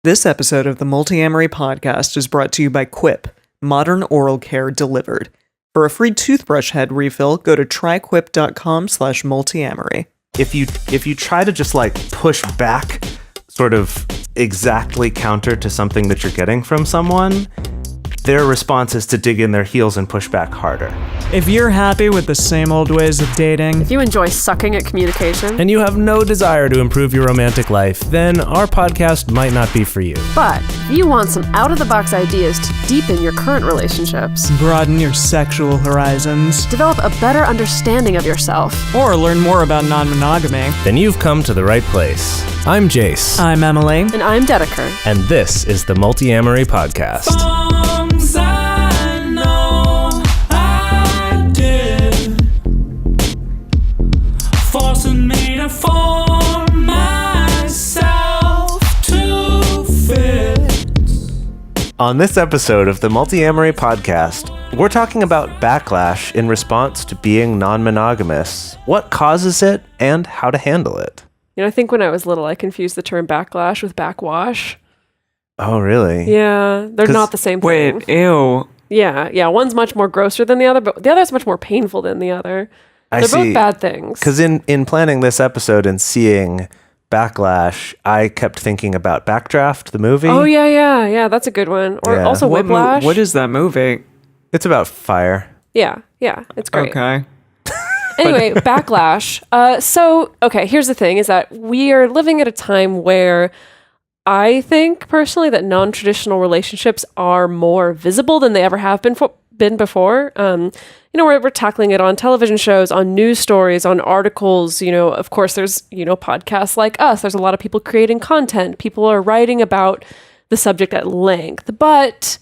This episode of the Multiamory podcast is brought to you by Quip, modern oral care delivered. For a free toothbrush head refill, go to tryquip.com/multiamory. If you try to just like push back sort of exactly counter to something that you're getting from someone, their response is to dig in their heels and push back harder. If you're happy with the same old ways of dating, if you enjoy sucking at communication, and you have no desire to improve your romantic life, then our podcast might not be for you. But if you want some out-of-the-box ideas to deepen your current relationships, broaden your sexual horizons, develop a better understanding of yourself, or learn more about non-monogamy, then you've come to the right place. I'm Jase. I'm Emily. And I'm Dedeker. And this is the Multiamory podcast. Forcing me to form myself to fit. On this episode of the Multiamory podcast, we're talking about backlash in response to being non-monogamous, what causes it, and how to handle it. You know, I think when I was little, I confused the term backlash with backwash. Oh, really? Yeah, they're not the same thing. Wait, ew. Yeah, one's much more grosser than the other, but the other's much more painful than the other. They're both bad things. Because in planning this episode and seeing Backlash, I kept thinking about Backdraft, the movie. Oh, yeah, that's a good one. Or Yeah. also Whiplash. What is that movie? It's about fire. Yeah, it's great. Okay. Anyway, Backlash. Okay, here's the thing, is that we are living at a time where I think, personally, that non-traditional relationships are more visible than they ever have been before. We're tackling it on television shows, on news stories, on articles. Of course, there's, podcasts like us. There's a lot of people creating content. People are writing about the subject at length. But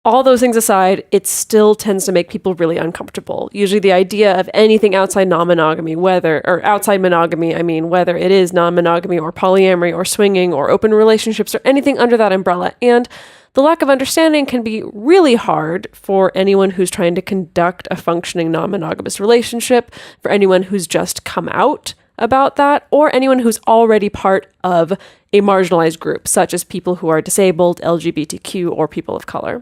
all those things aside, it still tends to make people really uncomfortable. Usually the idea of anything outside non-monogamy, whether it is non-monogamy or polyamory or swinging or open relationships or anything under that umbrella. And the lack of understanding can be really hard for anyone who's trying to conduct a functioning non-monogamous relationship, for anyone who's just come out about that, or anyone who's already part of a marginalized group, such as people who are disabled, LGBTQ, or people of color.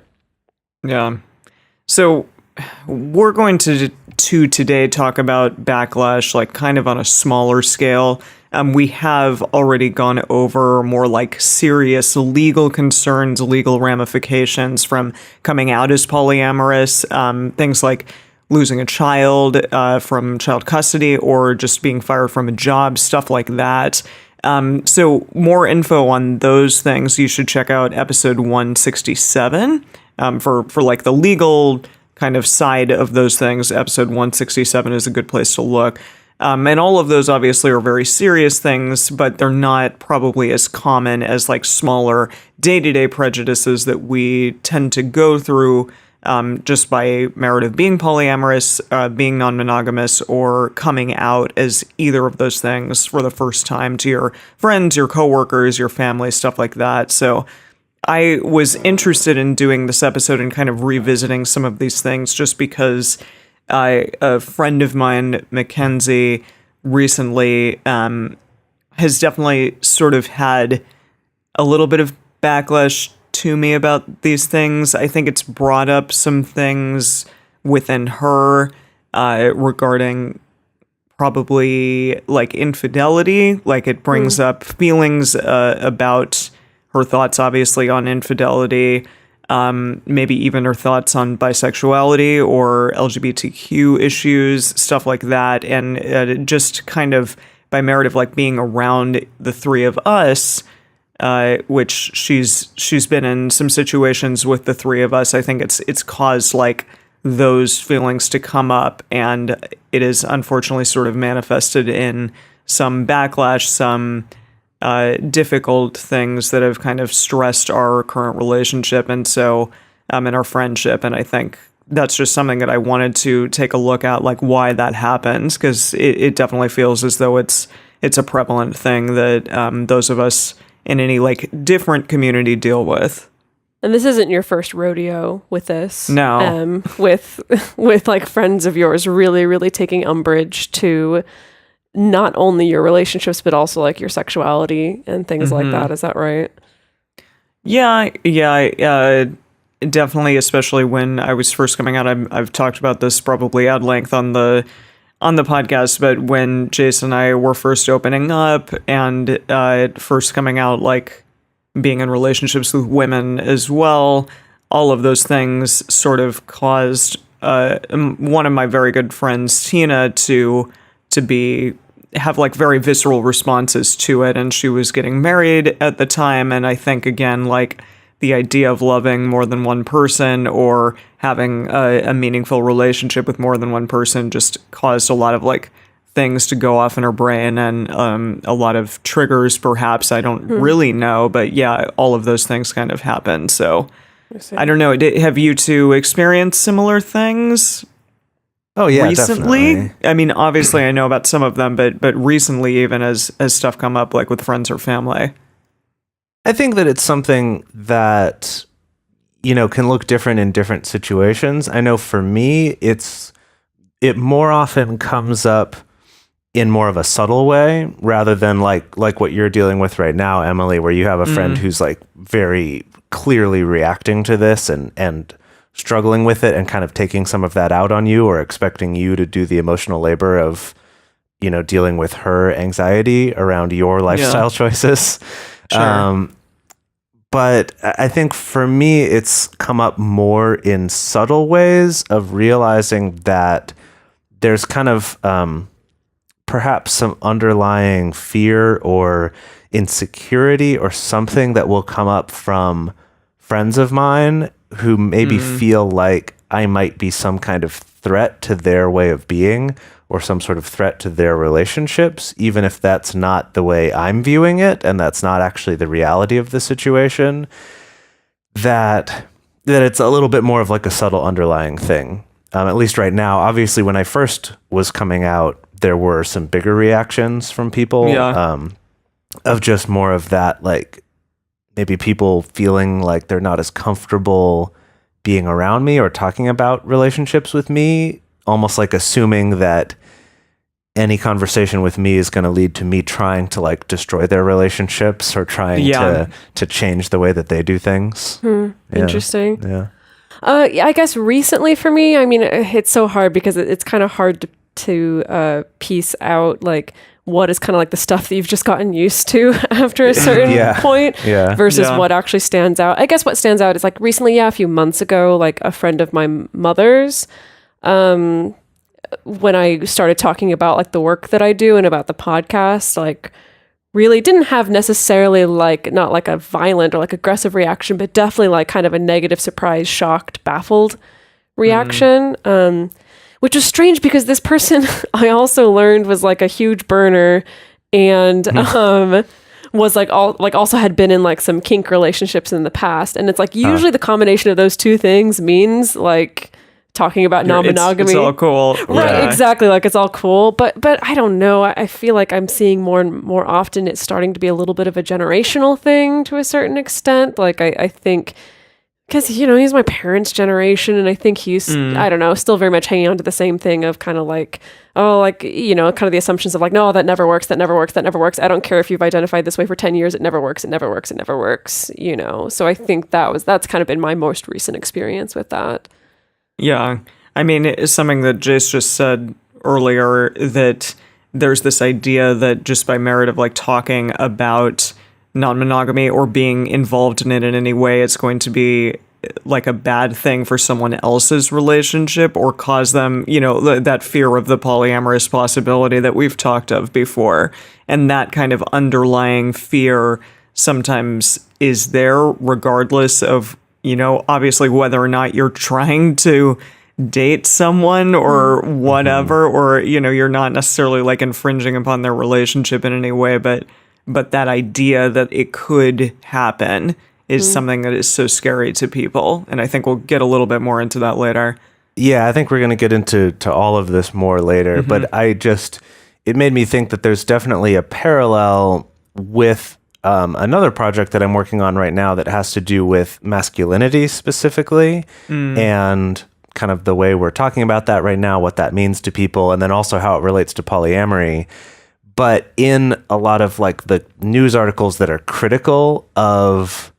Yeah. So we're going to today talk about backlash, like kind of on a smaller scale. We have already gone over more like serious legal concerns, legal ramifications from coming out as polyamorous, things like losing a child from child custody or just being fired from a job, stuff like that. So more info on those things, you should check out episode 167 for like the legal kind of side of those things. Episode 167 is a good place to look. And all of those obviously are very serious things, but they're not probably as common as like smaller day-to-day prejudices that we tend to go through just by merit of being polyamorous, being non-monogamous, or coming out as either of those things for the first time to your friends, your coworkers, your family, stuff like that. So I was interested in doing this episode and kind of revisiting some of these things just because a friend of mine, Mackenzie, recently has definitely sort of had a little bit of backlash to me about these things. I think it's brought up some things within her regarding probably like infidelity. Like it brings up feelings about her thoughts, obviously, on infidelity. Maybe even her thoughts on bisexuality or LGBTQ issues, stuff like that. And just kind of by merit of like being around the three of us, which she's been in some situations with the three of us, I think it's caused like those feelings to come up, and it is unfortunately sort of manifested in some backlash, some difficult things that have kind of stressed our current relationship and so in our friendship. And I think that's just something that I wanted to take a look at, like why that happens, because it definitely feels as though it's a prevalent thing that those of us in any like different community deal with. And this isn't your first rodeo with this. No. With like friends of yours really, really taking umbrage to not only your relationships, but also like your sexuality and things like that. Is that right? Yeah, definitely, especially when I was first coming out. I've talked about this probably at length on the podcast, but when Jase and I were first opening up and first coming out, like being in relationships with women as well, all of those things sort of caused one of my very good friends, Tina, to have like very visceral responses to it. And she was getting married at the time. And I think, again, like the idea of loving more than one person or having a meaningful relationship with more than one person just caused a lot of like things to go off in her brain and a lot of triggers, perhaps. I don't really know. But yeah, all of those things kind of happened. So I don't know. Have you two experienced similar things? Oh yeah, recently? definitely. I mean, obviously I know about some of them, but recently, even as stuff come up like with friends or family. I think that it's something that, you know, can look different in different situations. I know for me, it more often comes up in more of a subtle way rather than like what you're dealing with right now, Emily, where you have a friend who's like very clearly reacting to this and struggling with it and kind of taking some of that out on you or expecting you to do the emotional labor of, you know, dealing with her anxiety around your lifestyle choices. Sure. But I think for me, it's come up more in subtle ways of realizing that there's kind of perhaps some underlying fear or insecurity or something that will come up from friends of mine who maybe feel like I might be some kind of threat to their way of being or some sort of threat to their relationships, even if that's not the way I'm viewing it and that's not actually the reality of the situation, that it's a little bit more of like a subtle underlying thing. At least right now. Obviously, when I first was coming out, there were some bigger reactions from people of just more of that, like maybe people feeling like they're not as comfortable being around me or talking about relationships with me, almost like assuming that any conversation with me is going to lead to me trying to like destroy their relationships or trying to change the way that they do things. Interesting. Yeah. I guess recently for me, I mean, it's so hard because it's kind of hard to piece out like what is kind of like the stuff that you've just gotten used to after a certain point versus what actually stands out. I guess what stands out is like recently, a few months ago, like a friend of my mother's, when I started talking about like the work that I do and about the podcast, like really didn't have necessarily like, not like a violent or like aggressive reaction, but definitely like kind of a negative, surprised, shocked, baffled reaction. Which was strange because this person I also learned was like a huge burner and was like also had been in like some kink relationships in the past. And it's like usually the combination of those two things means like talking about non-monogamy. It's all cool. Right, exactly. Like it's all cool. But I don't know. I feel like I'm seeing more and more often it's starting to be a little bit of a generational thing to a certain extent. Like I think because, you know, he's my parents' generation and I think he's, I don't know, still very much hanging on to the same thing of kind of like, oh, like, you know, kind of the assumptions of like, no, that never works, that never works, that never works. I don't care if you've identified this way for 10 years, it never works, it never works, it never works, you know. So I think that's kind of been my most recent experience with that. Yeah. I mean, it's something that Jase just said earlier, that there's this idea that just by merit of like talking about non-monogamy or being involved in it in any way, it's going to be like a bad thing for someone else's relationship or cause them, you know, that fear of the polyamorous possibility that we've talked of before. And that kind of underlying fear sometimes is there regardless of, you know, obviously whether or not you're trying to date someone or whatever, or, you know, you're not necessarily like infringing upon their relationship in any way, but that idea that it could happen is something that is so scary to people. And I think we'll get a little bit more into that later. Yeah, I think we're going to get into all of this more later. But it made me think that there's definitely a parallel with another project that I'm working on right now that has to do with masculinity specifically and kind of the way we're talking about that right now, what that means to people, and then also how it relates to polyamory. But in a lot of like the news articles that are critical of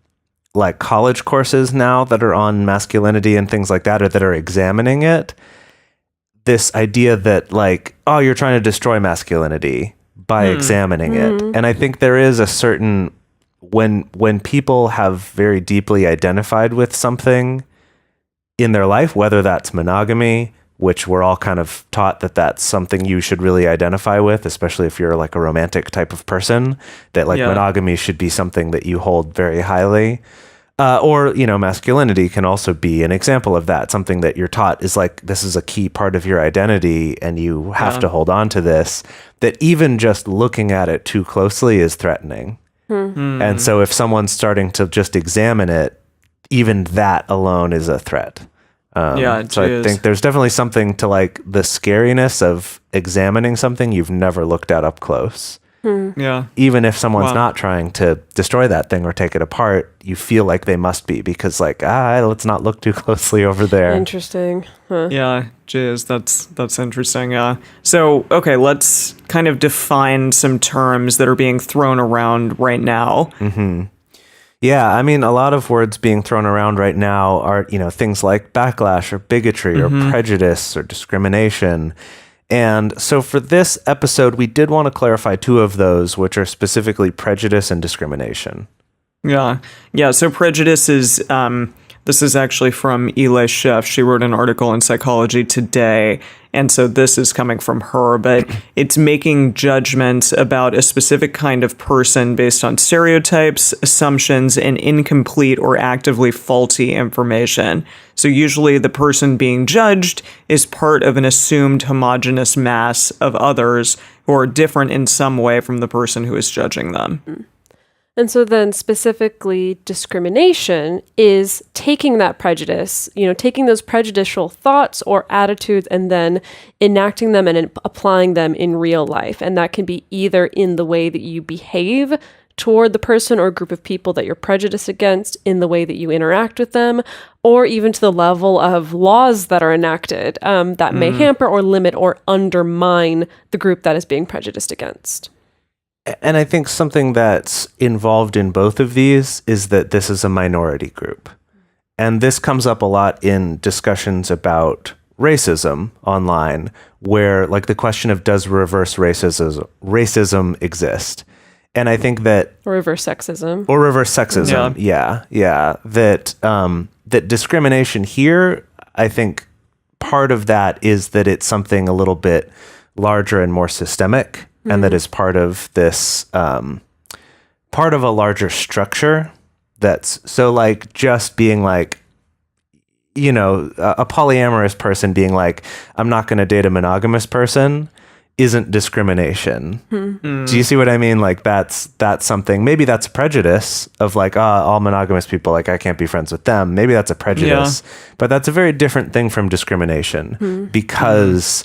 like college courses now that are on masculinity and things like that, or that are examining it. This idea that like, oh, you're trying to destroy masculinity by examining it. And I think there is a certain, when people have very deeply identified with something in their life, whether that's monogamy, which we're all kind of taught that that's something you should really identify with, especially if you're like a romantic type of person, that like monogamy should be something that you hold very highly. Or, you know, masculinity can also be an example of that. Something that you're taught is like, this is a key part of your identity and you have to hold on to this, that even just looking at it too closely is threatening. And so if someone's starting to just examine it, even that alone is a threat. So I think there's definitely something to like the scariness of examining something you've never looked at up close. Yeah. Even if someone's not trying to destroy that thing or take it apart, you feel like they must be, because like, let's not look too closely over there. Interesting. Huh. Yeah, Jase, that's interesting. Yeah. So, okay, let's kind of define some terms that are being thrown around right now. Yeah, I mean, a lot of words being thrown around right now are, you know, things like backlash or bigotry or prejudice or discrimination. And so for this episode, we did want to clarify two of those, which are specifically prejudice and discrimination. Yeah. Yeah. So prejudice is, this is actually from Eli Schiff. She wrote an article in Psychology Today. And so this is coming from her, but it's making judgments about a specific kind of person based on stereotypes, assumptions, and incomplete or actively faulty information. So usually the person being judged is part of an assumed homogeneous mass of others who are different in some way from the person who is judging them. And so then specifically discrimination is taking that prejudice, you know, taking those prejudicial thoughts or attitudes and then enacting them and applying them in real life. And that can be either in the way that you behave toward the person or group of people that you're prejudiced against, in the way that you interact with them, or even to the level of laws that are enacted that may hamper or limit or undermine the group that is being prejudiced against. And I think something that's involved in both of these is that this is a minority group. And this comes up a lot in discussions about racism online, where like the question of does reverse racism exist? And I think that Or reverse sexism. Yeah. That discrimination here, I think part of that is that it's something a little bit larger and more systemic. And that is part of this, part of a larger structure. That's so like just being like, you know, a polyamorous person being like, I'm not going to date a monogamous person isn't discrimination. Do you see what I mean? Like that's something, maybe that's a prejudice of like, all monogamous people, like I can't be friends with them. Maybe that's a prejudice, but that's a very different thing from discrimination because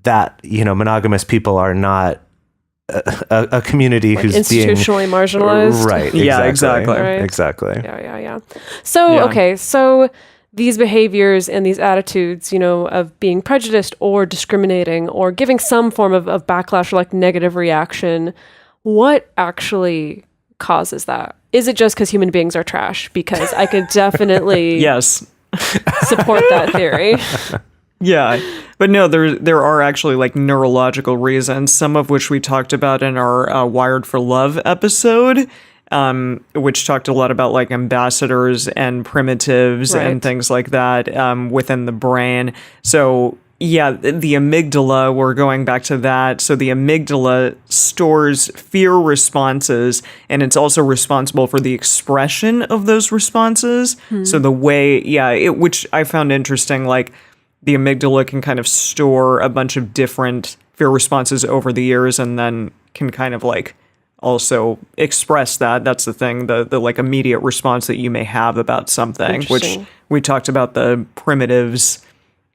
that, you know, monogamous people are not a community like who's institutionally marginalized. Right. Exactly. Yeah, exactly. Right. Exactly. Yeah. So, okay. So these behaviors and these attitudes, you know, of being prejudiced or discriminating or giving some form of backlash or like negative reaction, what actually causes that? Is it just because human beings are trash? Because I could definitely Yes. support that theory. Yeah, but no, there are actually like neurological reasons, some of which we talked about in our Wired for Love episode, which talked a lot about like ambassadors and primitives and things like that within the brain. So yeah, the amygdala, we're going back to that. So the amygdala stores fear responses, and it's also responsible for the expression of those responses. So the way, which I found interesting, like, the amygdala can kind of store a bunch of different fear responses over the years and then can kind of like also express that. That's the thing, the like immediate response that you may have about something, which we talked about the primitives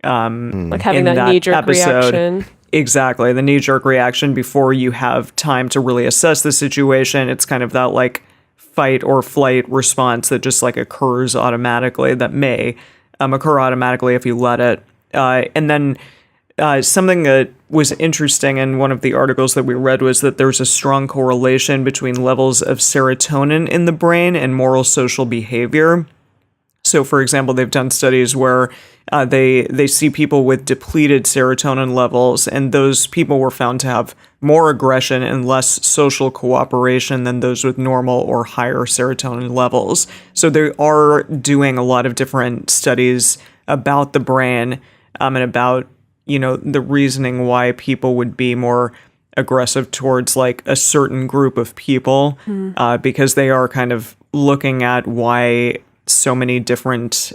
like having that knee-jerk reaction. Exactly, the knee-jerk reaction before you have time to really assess the situation. It's kind of that like fight or flight response that just like occurs automatically, that may occur automatically if you let it. And then something that was interesting in one of the articles that we read was that there's a strong correlation between levels of serotonin in the brain and moral social behavior. So, for example, they've done studies where they see people with depleted serotonin levels, and those people were found to have more aggression and less social cooperation than those with normal or higher serotonin levels. So they are doing a lot of different studies about the brain and about, the reasoning why people would be more aggressive towards like a certain group of people, because they are kind of looking at why so many different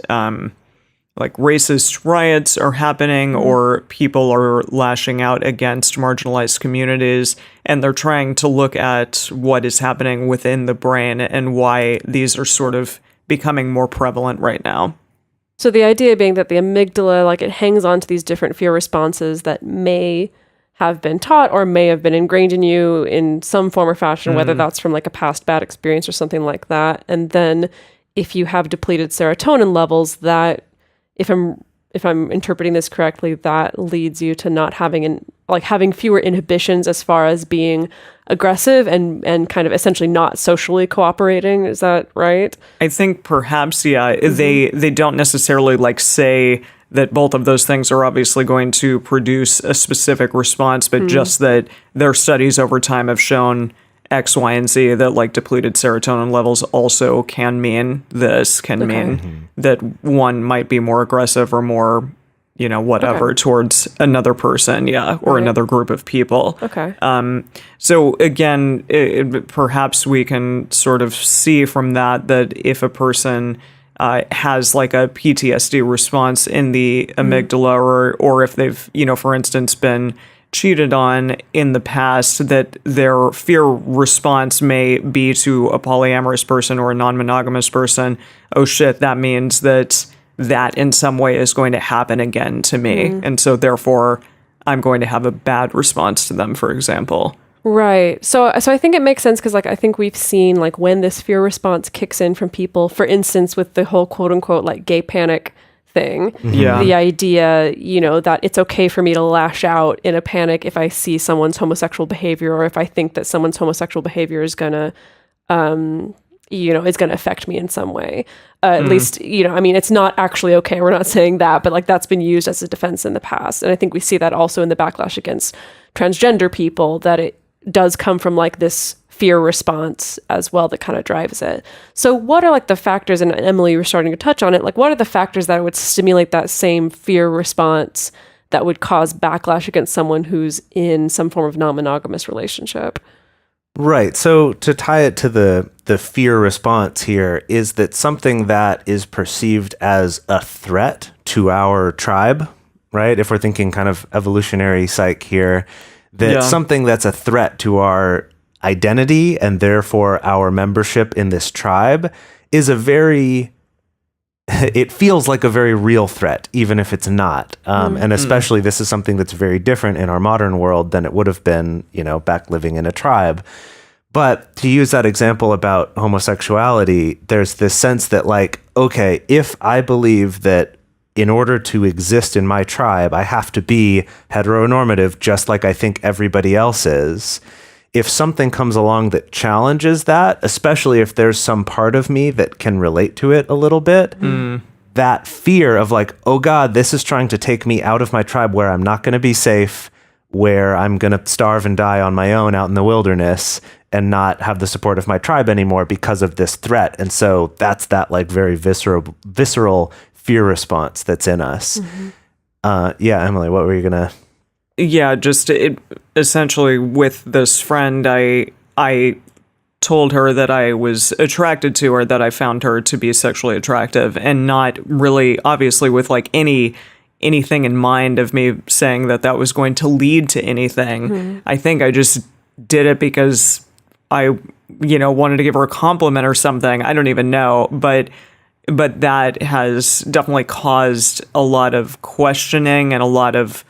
like racist riots are happening or people are lashing out against marginalized communities, and they're trying to look at what is happening within the brain and why these are sort of becoming more prevalent right now. So the idea being that the amygdala, like, it hangs on to these different fear responses that may have been taught or may have been ingrained in you in some form or fashion, whether that's from like a past bad experience or something like that. And then if you have depleted serotonin levels, that if I'm interpreting this correctly, that leads you to not having having fewer inhibitions as far as being aggressive and kind of essentially not socially cooperating. Is that right? I think perhaps, yeah, they don't necessarily like say that both of those things are obviously going to produce a specific response, but just that their studies over time have shown X, Y, and Z, that like depleted serotonin levels also can mean this, mean that one might be more aggressive or more, whatever towards another person, or another group of people. Okay. So again, perhaps we can sort of see from that if a person has like a PTSD response in the amygdala, or if they've, for instance, been cheated on in the past, that their fear response may be to a polyamorous person or a non-monogamous person. Oh shit, that means that in some way is going to happen again to me. And so therefore I'm going to have a bad response to them, for example. Right. So I think it makes sense because, like, I think we've seen, like, when this fear response kicks in from people, for instance, with the whole quote unquote, like, gay panic thing. Yeah. The idea, that it's okay for me to lash out in a panic if I see someone's homosexual behavior, or if I think that someone's homosexual behavior is going to, is going to affect me in some way. At least, it's not actually okay. We're not saying that, but like that's been used as a defense in the past. And I think we see that also in the backlash against transgender people, that it does come from like this fear response as well that kind of drives it. So what are like the factors, and Emily, you were starting to touch on it, like what are the factors that would stimulate that same fear response that would cause backlash against someone who's in some form of non-monogamous relationship? Right. So to tie it to the fear response here is that something that is perceived as a threat to our tribe, right? If we're thinking kind of evolutionary psych here, that something that's a threat to our identity and therefore our membership in this tribe is it feels like a very real threat, even if it's not. And especially this is something that's very different in our modern world than it would have been, back living in a tribe. But to use that example about homosexuality, there's this sense that like, okay, if I believe that in order to exist in my tribe, I have to be heteronormative, just like I think everybody else is. If something comes along that challenges that, especially if there's some part of me that can relate to it a little bit, that fear of like, oh God, this is trying to take me out of my tribe where I'm not going to be safe, where I'm going to starve and die on my own out in the wilderness and not have the support of my tribe anymore because of this threat. And so that's that like very visceral fear response that's in us. Emily, what were you going to... Yeah, just essentially with this friend, I told her that I was attracted to her, that I found her to be sexually attractive, and not really, obviously, with like anything in mind of me saying that was going to lead to anything. I think I just did it because I, wanted to give her a compliment or something. I don't even know, but that has definitely caused a lot of questioning and a lot of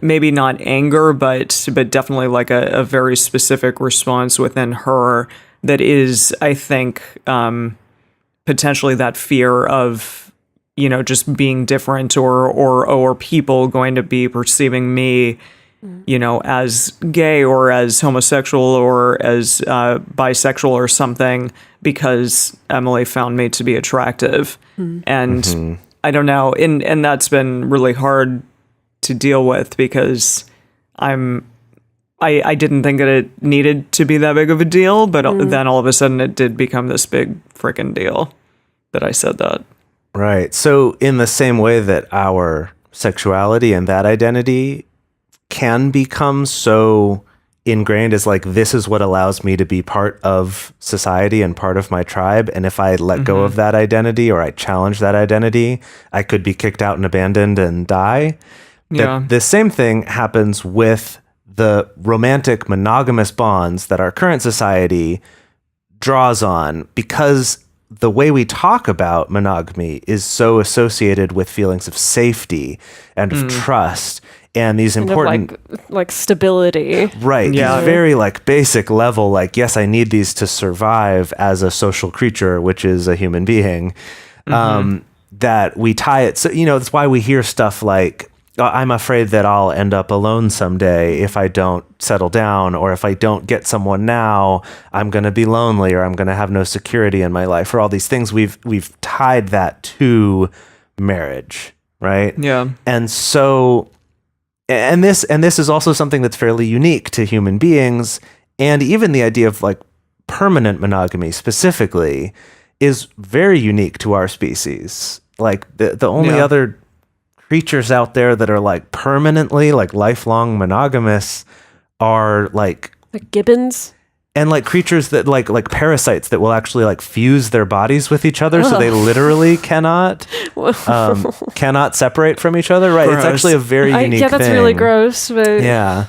maybe not anger, but definitely like a very specific response within her that is, I think, potentially that fear of just being different or people going to be perceiving me, as gay or as homosexual or as bisexual or something because Emily found me to be attractive. And I don't know. And that's been really hard to deal with because I didn't think that it needed to be that big of a deal, but then all of a sudden it did become this big frickin' deal that I said that. Right. So in the same way that our sexuality and that identity can become so ingrained as like, this is what allows me to be part of society and part of my tribe. And if I let go of that identity or I challenge that identity, I could be kicked out and abandoned and die. Yeah. The same thing happens with the romantic monogamous bonds that our current society draws on, because the way we talk about monogamy is so associated with feelings of safety and of trust and these important like stability. Right. Yeah. These very like basic level, like, yes, I need these to survive as a social creature, which is a human being, that we tie it. So, that's why we hear stuff like, I'm afraid that I'll end up alone someday if I don't settle down, or if I don't get someone now, I'm going to be lonely, or I'm going to have no security in my life, or all these things. We've tied that to marriage, right? Yeah. And so, and this is also something that's fairly unique to human beings, and even the idea of like permanent monogamy specifically is very unique to our species. Like the only other creatures out there that are like permanently, like lifelong monogamous are like gibbons, and like creatures that like parasites that will actually like fuse their bodies with each other, so they literally cannot separate from each other. Right? Gross. It's actually a very unique yeah, that's thing. really gross. But Yeah.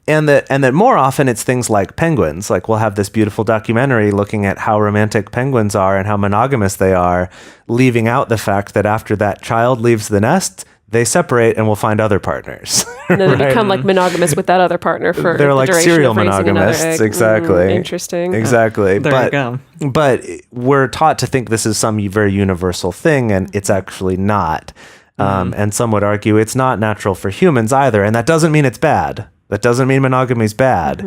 And that more often it's things like penguins. Like we'll have this beautiful documentary looking at how romantic penguins are and how monogamous they are, leaving out the fact that after that child leaves the nest, they separate and will find other partners. and then they become like monogamous with that other partner for They're the like duration serial of raising another monogamists. egg. Exactly. Interesting. Exactly. There you go. But we're taught to think this is some very universal thing, and it's actually not. And some would argue it's not natural for humans either. And that doesn't mean it's bad. That doesn't mean monogamy is bad.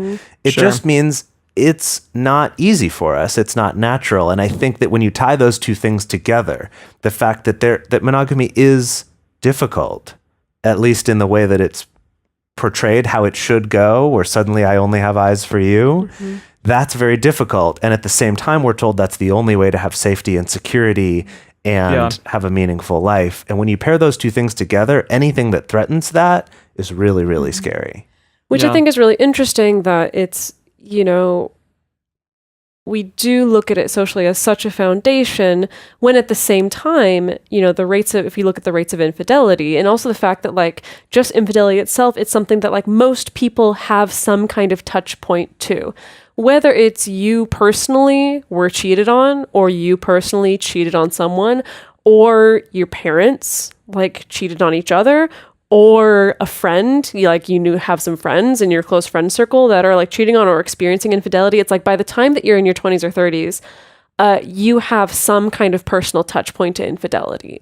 It Sure. just means it's not easy for us. It's not natural. And I think that when you tie those two things together, the fact that monogamy is difficult, at least in the way that it's portrayed, how it should go, where suddenly I only have eyes for you, that's very difficult. And at the same time, we're told that's the only way to have safety and security and have a meaningful life. And when you pair those two things together, anything that threatens that is really, really scary. Which I think is really interesting that it's, we do look at it socially as such a foundation, when at the same time, if you look at the rates of infidelity, and also the fact that like just infidelity itself, it's something that like most people have some kind of touch point to. Whether it's you personally were cheated on, or you personally cheated on someone, or your parents like cheated on each other, or a friend, you have some friends in your close friend circle that are like cheating on or experiencing infidelity. It's like by the time that you're in your 20s or 30s, you have some kind of personal touch point to infidelity.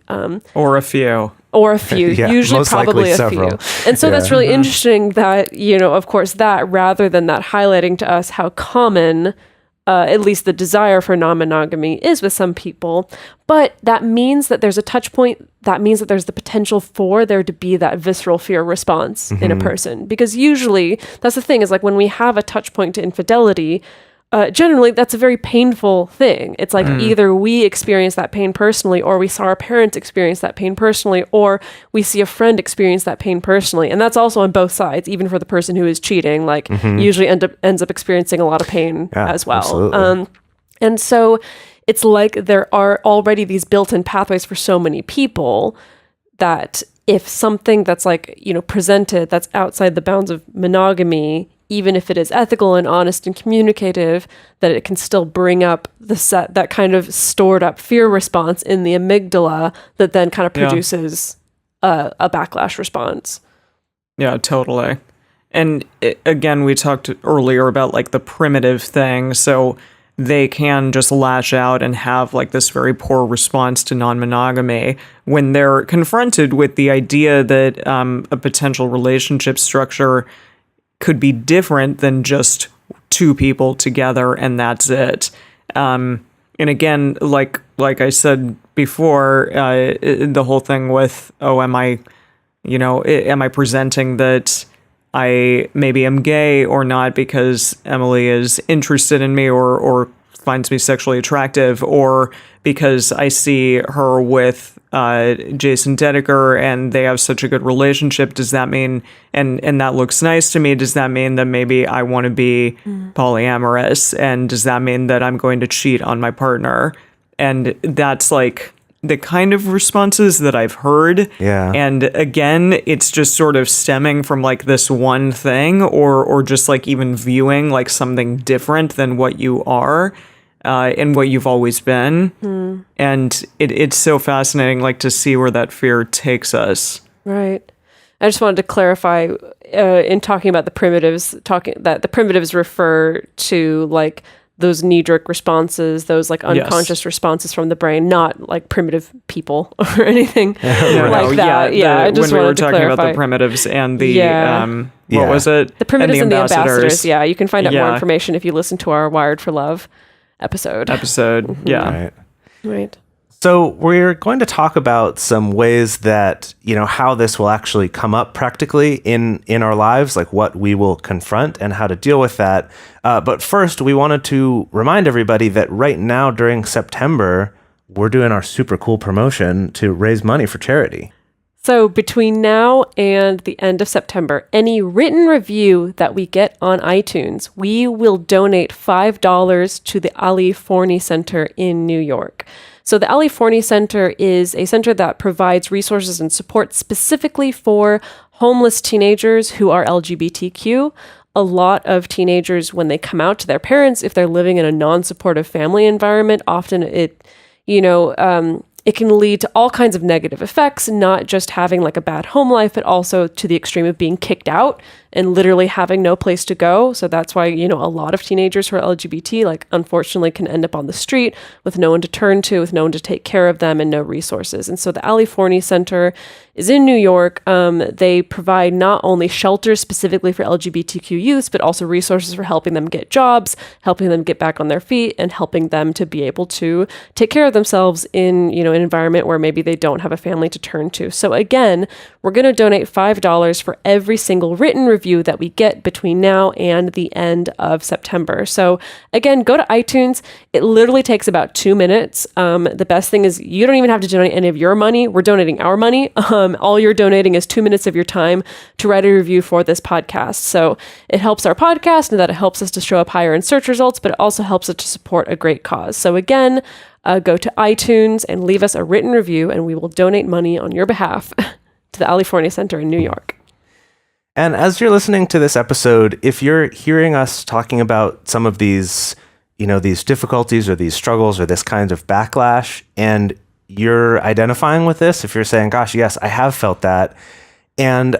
Or a few. Yeah, usually most probably likely a several. few. And so that's really interesting that, of course, that rather than that highlighting to us how common at least the desire for non-monogamy is with some people, but that means that there's a touch point. That means that there's the potential for there to be that visceral fear response in a person, because usually that's the thing is like when we have a touch point to infidelity, generally that's a very painful thing. It's like either we experience that pain personally, or we saw our parents experience that pain personally, or we see a friend experience that pain personally. And that's also on both sides, even for the person who is cheating, like usually ends up experiencing a lot of pain as well. Absolutely. And so it's like there are already these built-in pathways for so many people that if something that's like, presented that's outside the bounds of monogamy, even if it is ethical and honest and communicative, that it can still bring up that kind of stored up fear response in the amygdala that then kind of produces a backlash response. Yeah, totally. And again, we talked earlier about like the primitive thing. So they can just lash out and have like this very poor response to non-monogamy when they're confronted with the idea that a potential relationship structure could be different than just two people together and that's it. And again, like I said before, the whole thing with, am I presenting that I maybe am gay or not because Emily is interested in me or finds me sexually attractive, or because I see her with Jase and Dedeker and they have such a good relationship. Does that mean, and that looks nice to me, does that mean that maybe I want to be polyamorous? And does that mean that I'm going to cheat on my partner? And that's like the kind of responses that I've heard. Yeah. And again, it's just sort of stemming from like this one thing or just like even viewing like something different than what you are and what you've always been. And it's so fascinating like to see where that fear takes us. Right. I just wanted to clarify in talking about the primitives, that the primitives refer to like those knee-jerk responses, those like unconscious responses from the brain, not like primitive people or anything like that. I just when we were wanted to talking clarify. about the primitives and the what was it? The primitives and the ambassadors. ambassadors. Yeah, you can find out more information if you listen to our Wired for Love episode. Yeah. Right. So we're going to talk about some ways that, how this will actually come up practically in our lives, like what we will confront and how to deal with that. But first, we wanted to remind everybody that right now during September, we're doing our super cool promotion to raise money for charity. So between now and the end of September, any written review that we get on iTunes, we will donate $5 to the Ali Forney Center in New York. So the Ali Forney Center is a center that provides resources and support specifically for homeless teenagers who are LGBTQ. A lot of teenagers, when they come out to their parents, if they're living in a non-supportive family environment, often it can lead to all kinds of negative effects, not just having like a bad home life, but also to the extreme of being kicked out and literally having no place to go. So that's why, a lot of teenagers who are LGBT, like unfortunately can end up on the street with no one to turn to, with no one to take care of them and no resources. And so the Ali Forney Center is in New York. They provide not only shelters specifically for LGBTQ youth, but also resources for helping them get jobs, helping them get back on their feet, and helping them to be able to take care of themselves in, an environment where maybe they don't have a family to turn to. So again, we're going to donate $5 for every single written review that we get between now and the end of September. So again, go to iTunes. It literally takes about 2 minutes. The best thing is you don't even have to donate any of your money. We're donating our money. All you're donating is 2 minutes of your time to write a review for this podcast. So it helps our podcast and that it helps us to show up higher in search results, but it also helps us to support a great cause. So again, go to iTunes and leave us a written review and we will donate money on your behalf to the Ali Forney Center in New York. And as you're listening to this episode, if you're hearing us talking about some of these, these difficulties or these struggles or this kind of backlash, and you're identifying with this, if you're saying, gosh, yes, I have felt that, and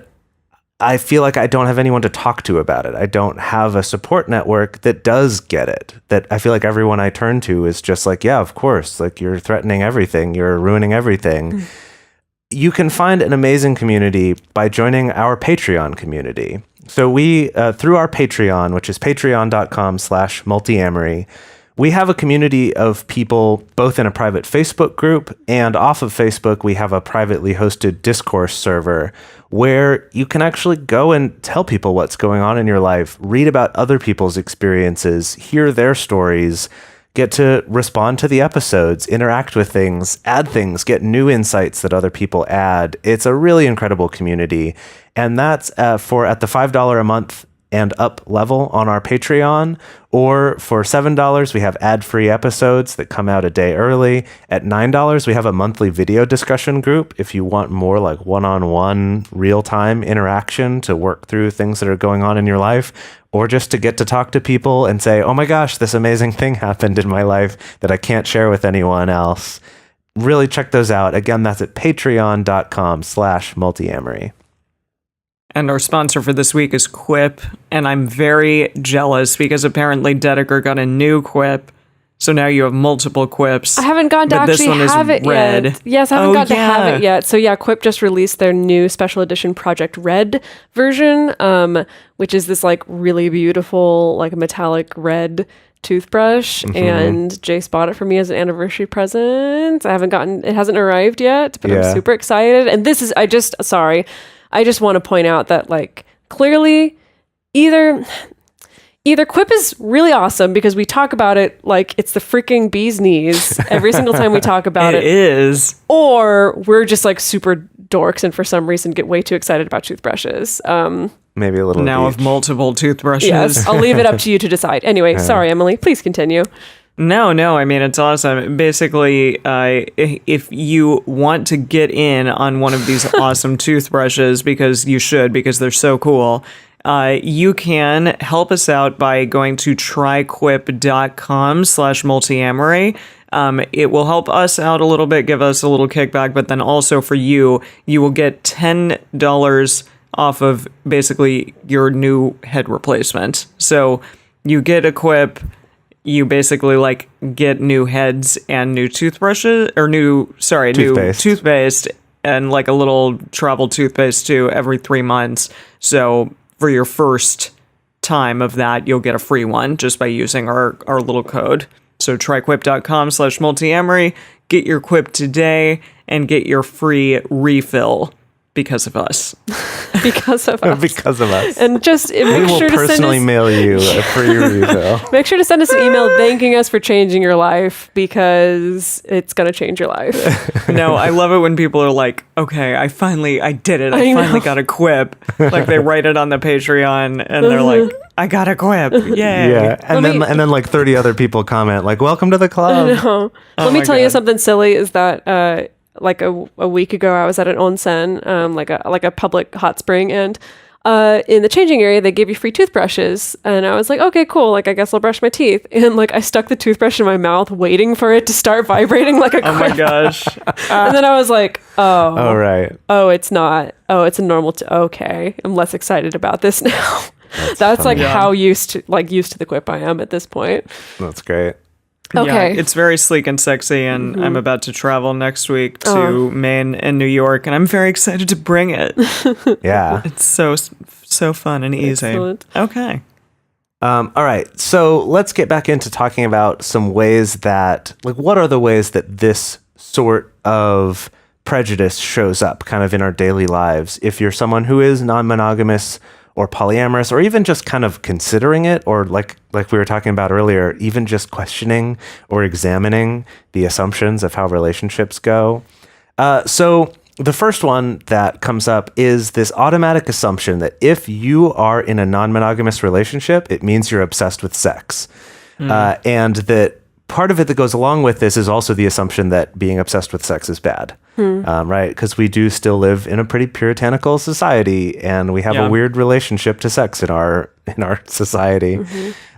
I feel like I don't have anyone to talk to about it. I don't have a support network that does get it, that I feel like everyone I turn to is just like, yeah, of course, like you're threatening everything, you're ruining everything. You can find an amazing community by joining our Patreon community. So we, through our Patreon, which is patreon.com/multiamory, we have a community of people both in a private Facebook group, and off of Facebook, we have a privately hosted discourse server where you can actually go and tell people what's going on in your life, read about other people's experiences, hear their stories, get to respond to the episodes, interact with things, add things, get new insights that other people add. It's a really incredible community. And that's for at the $5 a month and up level on our Patreon, or for $7, we have ad-free episodes that come out a day early. At $9, we have a monthly video discussion group if you want more like one-on-one real-time interaction to work through things that are going on in your life, or just to get to talk to people and say, oh my gosh, this amazing thing happened in my life that I can't share with anyone else. Really check those out. Again, that's at patreon.com/multiamory. And our sponsor for this week is Quip, and I'm very jealous because apparently Dedeker got a new Quip, So now you have multiple quips. I haven't gotten to but this actually one is have it red. yet. Yes, I haven't gotten to have yeah. it yet. So yeah, Quip just released their new special edition Project Red version, which is this like really beautiful, like metallic red toothbrush. And Jase bought it for me as an anniversary present. It hasn't arrived yet, but I'm super excited. And this is, I just want to point out that like clearly either Quip is really awesome because we talk about it like it's the freaking bee's knees every single time we talk about it. It is. Or we're just like super dorks and for some reason get way too excited about toothbrushes. Maybe a little Now each. of multiple toothbrushes. Yes, I'll leave it up to you to decide. Anyway, sorry, Emily, please continue. No, I mean, it's awesome. Basically, if you want to get in on one of these awesome toothbrushes, because you should, because they're so cool, you can help us out by going to tryquip.com/multiamory. It will help us out a little bit, give us a little kickback, but then also for you will get $10 off of basically your new head replacement. So you get a Quip, you basically like get new heads and new toothbrushes, or new toothpaste and like a little travel toothpaste too every 3 months. So for your first time of that, you'll get a free one just by using our little code. So tryquip.com/multiamory, get your Quip today and get your free refill because of us. Because of us. Because of us. And just We make will sure to send personally us mail you a free refill. Make sure to send us an email thanking us for changing your life because it's going to change your life. No, I love it when people are like, okay, I did it. I finally got a Quip. Like they write it on the Patreon and they're like, I got a Quip. Yay. Yeah. And then like 30 other people comment like, welcome to the club. Let me my tell you God. something silly is that like a week ago I was at an onsen, like a public hot spring, and in the changing area they gave you free toothbrushes, and I was like, okay, cool, like I guess I'll brush my teeth, and like I stuck the toothbrush in my mouth waiting for it to start vibrating like a Oh my Quip. gosh. And then I was like, Oh, right. it's not, it's a normal okay, I'm less excited about this now. That's like how used to the Quip I am at this point. That's great. Okay. Yeah, it's very sleek and sexy, and I'm about to travel next week to Maine and New York, and I'm very excited to bring it. Yeah. It's so fun and easy. Excellent. Okay. All right. So let's get back into talking about some ways that, like, what are the ways that this sort of prejudice shows up kind of in our daily lives? If you're someone who is non-monogamous or polyamorous, or even just kind of considering it, or like we were talking about earlier, even just questioning or examining the assumptions of how relationships go. So the first one that comes up is this automatic assumption that if you are in a non-monogamous relationship, it means you're obsessed with sex. And that part of it that goes along with this is also the assumption that being obsessed with sex is bad. Right? Because we do still live in a pretty puritanical society, and we have a weird relationship to sex in our society.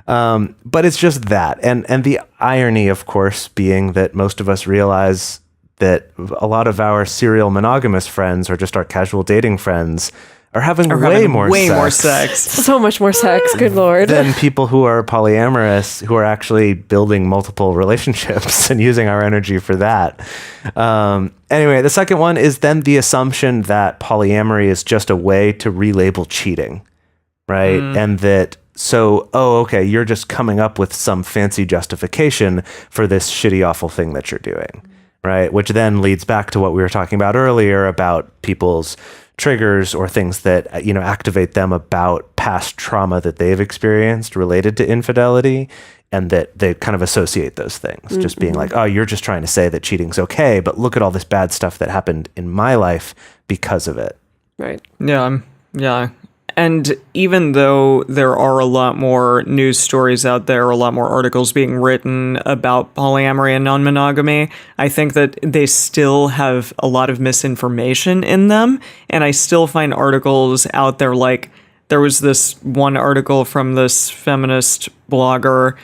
But it's just that, and the irony, of course, being that most of us realize that a lot of our serial monogamous friends, or just our casual dating friends, are having way more sex So much more sex, good lord. than people who are polyamorous, who are actually building multiple relationships and using our energy for that. Anyway, the second one is then the assumption that polyamory is just a way to relabel cheating, right? And that, okay, you're just coming up with some fancy justification for this shitty, awful thing that you're doing, right? Which then leads back to what we were talking about earlier about people's triggers or things that, activate them about past trauma that they've experienced related to infidelity, and that they kind of associate those things, just being like, oh, you're just trying to say that cheating's okay, but look at all this bad stuff that happened in my life because of it. Right. Yeah. And even though there are a lot more news stories out there, a lot more articles being written about polyamory and non-monogamy, I think that they still have a lot of misinformation in them. And I still find articles out there, like there was this one article from this feminist blogger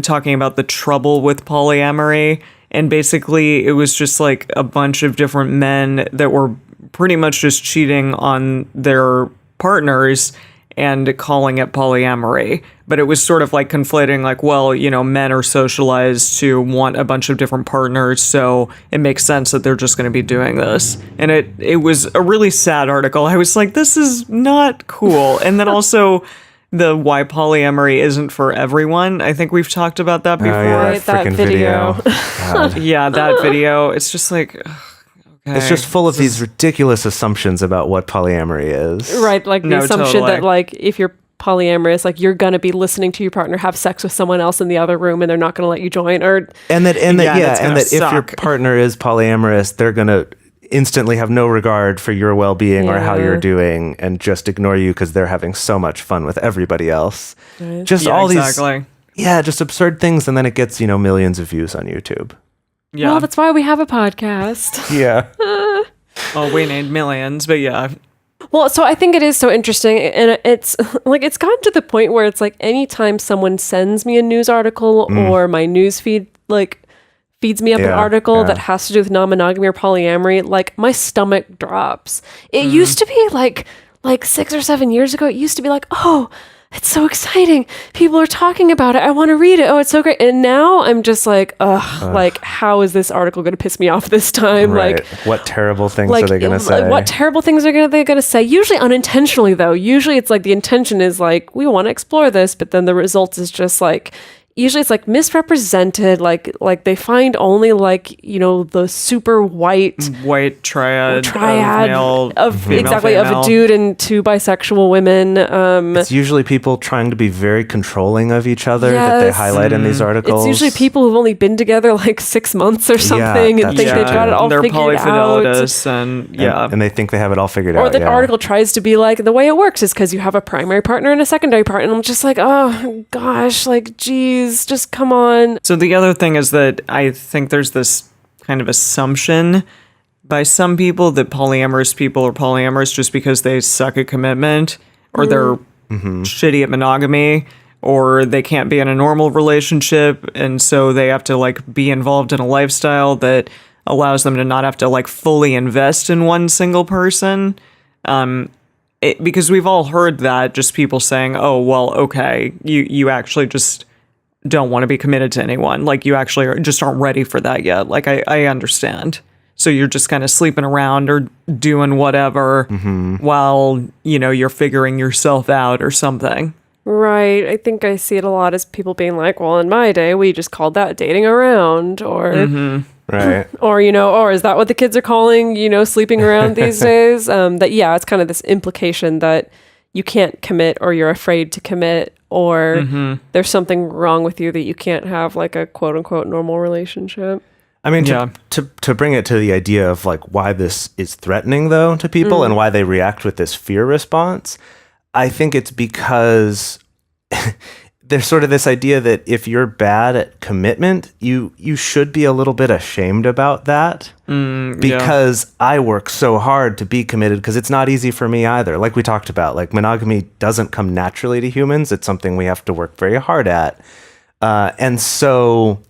talking about the trouble with polyamory. And basically it was just like a bunch of different men that were pretty much just cheating on their partners, and calling it polyamory. But it was sort of like conflating, like, well, men are socialized to want a bunch of different partners, so it makes sense that they're just going to be doing this. And it was a really sad article. I was like, this is not cool. And then also the why polyamory isn't for everyone. I think we've talked about that before. Right, that frickin' video. God. Yeah, that video. It's just like, okay. It's just full of these ridiculous assumptions about what polyamory is. Right, like the No, assumption totally. that like if you're polyamorous, like you're gonna be listening to your partner have sex with someone else in the other room and they're not gonna let you join, or And that if your suck. partner is polyamorous, they're gonna instantly have no regard for your well-being or how Yeah. you're doing and just ignore you because they're having so much fun with everybody else. Right. Just Yeah, all exactly. just absurd things, and then it gets millions of views on YouTube. Yeah. well, that's why we have a podcast. Yeah. Well, we need millions, but yeah. Well, so I think it is so interesting, and it's like it's gotten to the point where it's like anytime someone sends me a news article or my news feed like feeds me up an Yeah, article yeah. that has to do with non-monogamy or polyamory, like my stomach drops. It used to be like 6 or 7 years ago, it used to be like, oh, it's so exciting. People are talking about it. I want to read it. Oh, it's so great. And now I'm just like, ugh. Like, how is this article going to piss me off this time? Right. Like, What terrible things are they going to say? what terrible things are they going to say? Usually unintentionally, though. Usually it's like the intention is like, we want to explore this, but then the result is just like, usually it's like misrepresented. Like they find only like, the super white Triad of male, female, exactly of female. a dude and 2 bisexual women. It's usually people trying to be very controlling of each other that they Yes. highlight in these articles. It's usually people who've only been together like 6 months or something and that's think true. they've got it all They're figured out. polyfidelitous and and they think they have it all figured Or out. the yeah. article tries to be like, the way it works is because you have a primary partner and a secondary partner. And I'm just like, oh gosh, like, geez, just come on. So the other thing is that I think there's this kind of assumption by some people that polyamorous people are polyamorous just because they suck at commitment or they're shitty at monogamy or they can't be in a normal relationship and so they have to like be involved in a lifestyle that allows them to not have to like fully invest in one single person. Because we've all heard that, just people saying, oh, well, okay, you actually just don't want to be committed to anyone. Like you actually just aren't ready for that yet. Like I understand. So you're just kind of sleeping around or doing whatever while, you're figuring yourself out or something. Right. I think I see it a lot as people being like, well, in my day, we just called that dating around or, Right. or, or is that what the kids are calling, sleeping around these days? It's kind of this implication that you can't commit or you're afraid to commit or there's something wrong with you that you can't have like a quote unquote normal relationship. I mean, Yeah. to bring it to the idea of like why this is threatening though to people and why they react with this fear response, I think it's because there's sort of this idea that if you're bad at commitment, you should be a little bit ashamed about that because I work so hard to be committed because it's not easy for me either. Like we talked about, like monogamy doesn't come naturally to humans. It's something we have to work very hard at. And so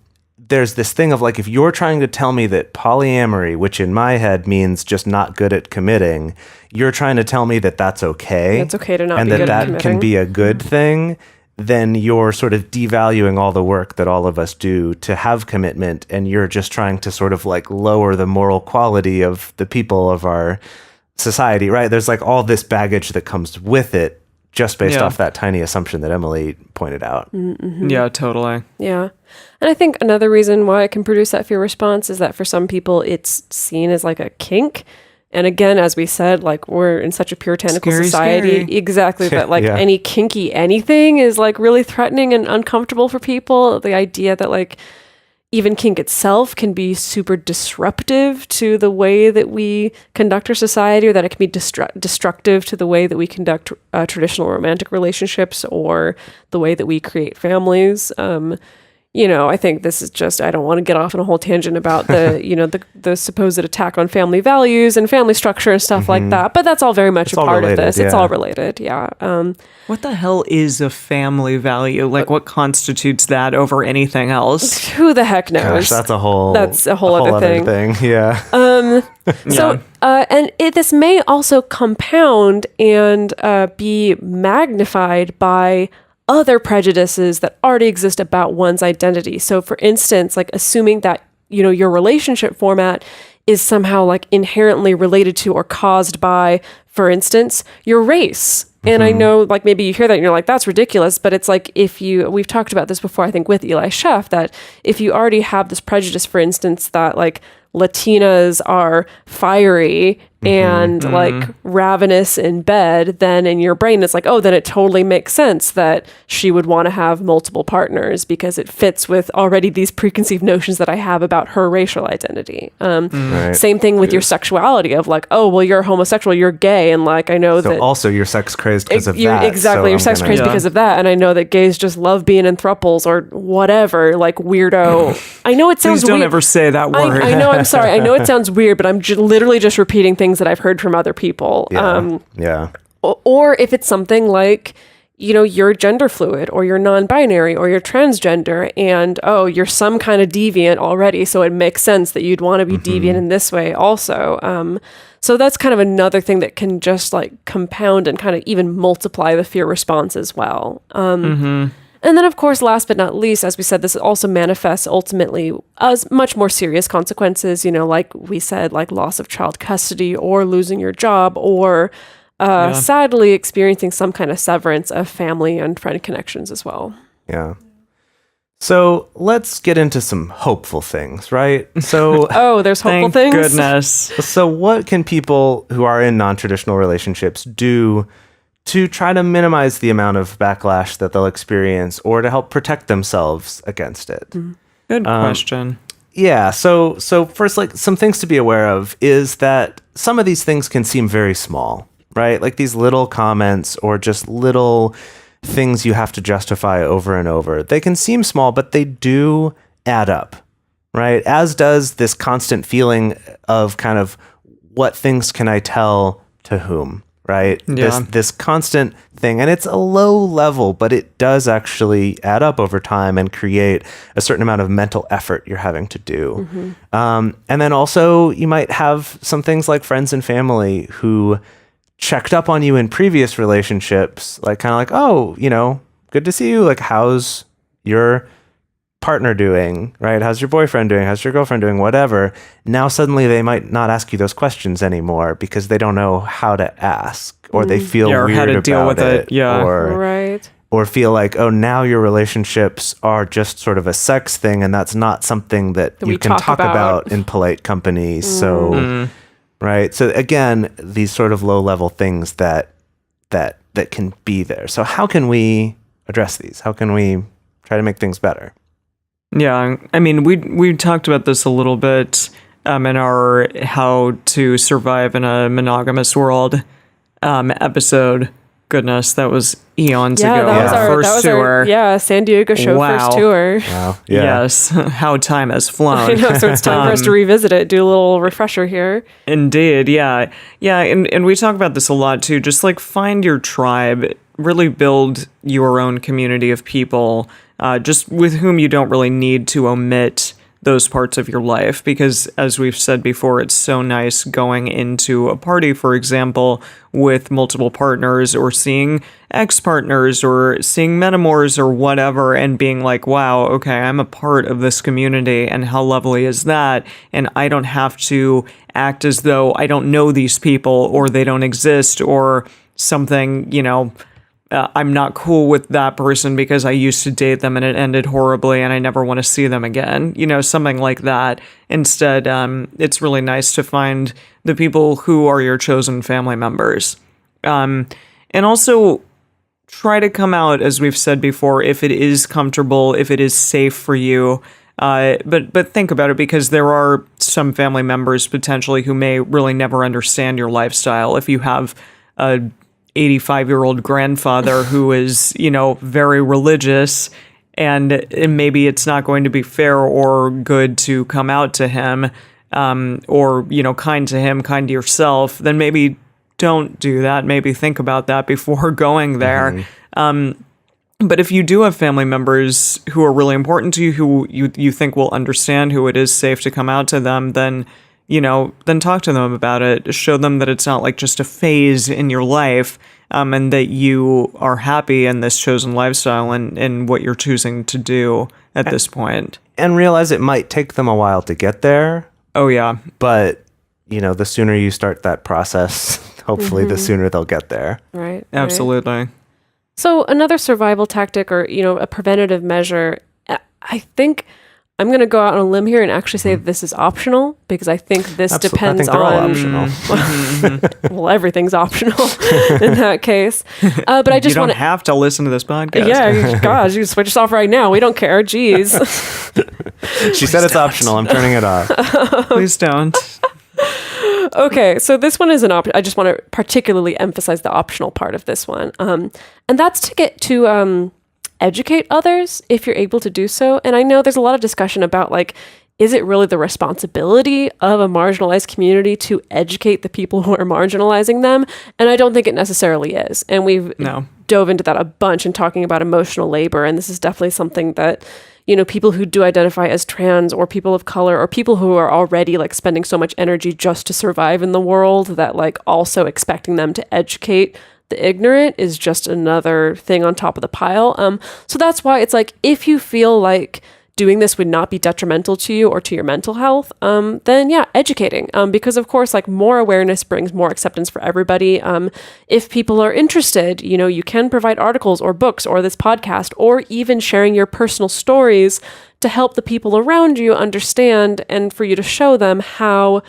there's this thing of like, if you're trying to tell me that polyamory, which in my head means just not good at committing, you're trying to tell me that that's okay. It's okay to not and be good at that committing. can be a good thing, then you're sort of devaluing all the work that all of us do to have commitment. And you're just trying to sort of like lower the moral quality of the people of our society, right? There's like all this baggage that comes with it just based off that tiny assumption that Emily pointed out. Yeah, totally. Yeah. And I think another reason why it can produce that fear response is that for some people it's seen as like a kink. And again, as we said, like we're in such a puritanical Scary, society. scary. Exactly. That like Yeah. any kinky anything is like really threatening and uncomfortable for people. The idea that like even kink itself can be super disruptive to the way that we conduct our society, or that it can be destructive to the way that we conduct traditional romantic relationships or the way that we create families. I think this is just, I don't want to get off on a whole tangent about the, the supposed attack on family values and family structure and stuff like that. But that's all very much a part of this. It's all related. Yeah. What the hell is a family value? Like, what constitutes that over anything else? Who the heck knows? Gosh, that's a whole other thing. Yeah. So, and this may also compound and be magnified by other prejudices that already exist about one's identity. So for instance, like assuming that, your relationship format is somehow like inherently related to or caused by, for instance, your race. And I know like maybe you hear that and you're like, that's ridiculous. But it's like we've talked about this before, I think with Eli Sheff, that if you already have this prejudice, for instance, that like Latinas are fiery and like ravenous in bed, then in your brain it's like, oh, then it totally makes sense that she would want to have multiple partners because it fits with already these preconceived notions that I have about her racial identity. Same thing with your sexuality of like, oh, well, you're homosexual, you're gay, and like I know that also you're sex crazed because of that. Exactly, you're sex crazed because of that, and I know that gays just love being in thruples or whatever, like weirdo. I know it sounds Please don't weird. ever say that word. I know. I'm sorry. I know it sounds weird, but I'm literally just repeating things that I've heard from other people. Or if it's something like, you're gender fluid or you're non-binary or you're transgender and, you're some kind of deviant already. So it makes sense that you'd want to be deviant in this way also. So that's kind of another thing that can just like compound and kind of even multiply the fear response as well. And then, of course, last but not least, as we said, this also manifests ultimately as much more serious consequences, like we said, like loss of child custody or losing your job or sadly experiencing some kind of severance of family and friend connections as well. Yeah. So let's get into some hopeful things, right? So there's hopeful Thank things. goodness. So what can people who are in non-traditional relationships do to try to minimize the amount of backlash that they'll experience or to help protect themselves against it? Good question. Yeah. So first, like some things to be aware of is that some of these things can seem very small, right? Like these little comments or just little things you have to justify over and over. They can seem small, but they do add up, right? As does this constant feeling of kind of what things can I tell to whom? Right? Yeah. This constant thing. And it's a low level, but it does actually add up over time and create a certain amount of mental effort you're having to do. And then also you might have some things like friends and family who checked up on you in previous relationships, like kind of like, oh, good to see you. Like, how's your partner doing, right? How's your boyfriend doing? How's your girlfriend doing? Whatever. Now suddenly they might not ask you those questions anymore because they don't know how to ask or they feel or weird how to about deal with it. Yeah. Or feel like, oh, now your relationships are just sort of a sex thing and that's not something that you can talk about in polite company. So, right. So again, these sort of low level things that can be there. So how can we address these? How can we try to make things better? Yeah, I mean, we talked about this a little bit in our How to Survive in a Monogamous World episode. Goodness, that was eons ago. That was our first tour. San Diego show first tour. Wow. Yeah. Yes, how time has flown. I know, so it's time for us to revisit it, do a little refresher here. Indeed, yeah. And we talk about this a lot too. Just like find your tribe, really build your own community of people, just with whom you don't really need to omit those parts of your life, because as we've said before, it's so nice going into a party, for example, with multiple partners or seeing ex-partners or seeing metamors or whatever and being like, wow, okay, I'm a part of this community and how lovely is that? And I don't have to act as though I don't know these people or they don't exist or something, I'm not cool with that person because I used to date them and it ended horribly and I never want to see them again. Something like that. Instead, it's really nice to find the people who are your chosen family members. And also try to come out, as we've said before, if it is comfortable, if it is safe for you. But think about it, because there are some family members potentially who may really never understand your lifestyle. If you have a 85-year-old grandfather who is, very religious and maybe it's not going to be fair or good to come out to him, or, kind to him, kind to yourself, then maybe don't do that. Maybe think about that before going there. But if you do have family members who are really important to you, who you think will understand, who it is safe to come out to them, then talk to them about it. Show them that it's not like just a phase in your life, and that you are happy in this chosen lifestyle and what you're choosing to do at this point. And realize it might take them a while to get there. Oh, yeah. But, the sooner you start that process, hopefully the sooner they'll get there. Right. Absolutely. So another survival tactic, or, a preventative measure, I think I'm going to go out on a limb here and actually say that this is optional, because I think this depends I think they're all on... optional. Well, everything's optional in that case. But I just you want don't have to listen to this podcast. Yeah, gosh, you can switch us off right now. We don't care. Jeez. She said it's optional. I'm turning it off. Please don't. Okay, so this one is an option. I just want to particularly emphasize the optional part of this one. And that's to get to educate others if you're able to do so. And I know there's a lot of discussion about, like, is it really the responsibility of a marginalized community to educate the people who are marginalizing them? And I don't think it necessarily is. And we've dove into that a bunch in talking about emotional labor. And this is definitely something that, people who do identify as trans or people of color or people who are already, like, spending so much energy just to survive in the world, that, like, also expecting them to educate the ignorant is just another thing on top of the pile. So that's why it's like, if you feel like doing this would not be detrimental to you or to your mental health, then yeah, educating. Because of course, like, more awareness brings more acceptance for everybody. If people are interested, you can provide articles or books or this podcast, or even sharing your personal stories to help the people around you understand, and for you to show them how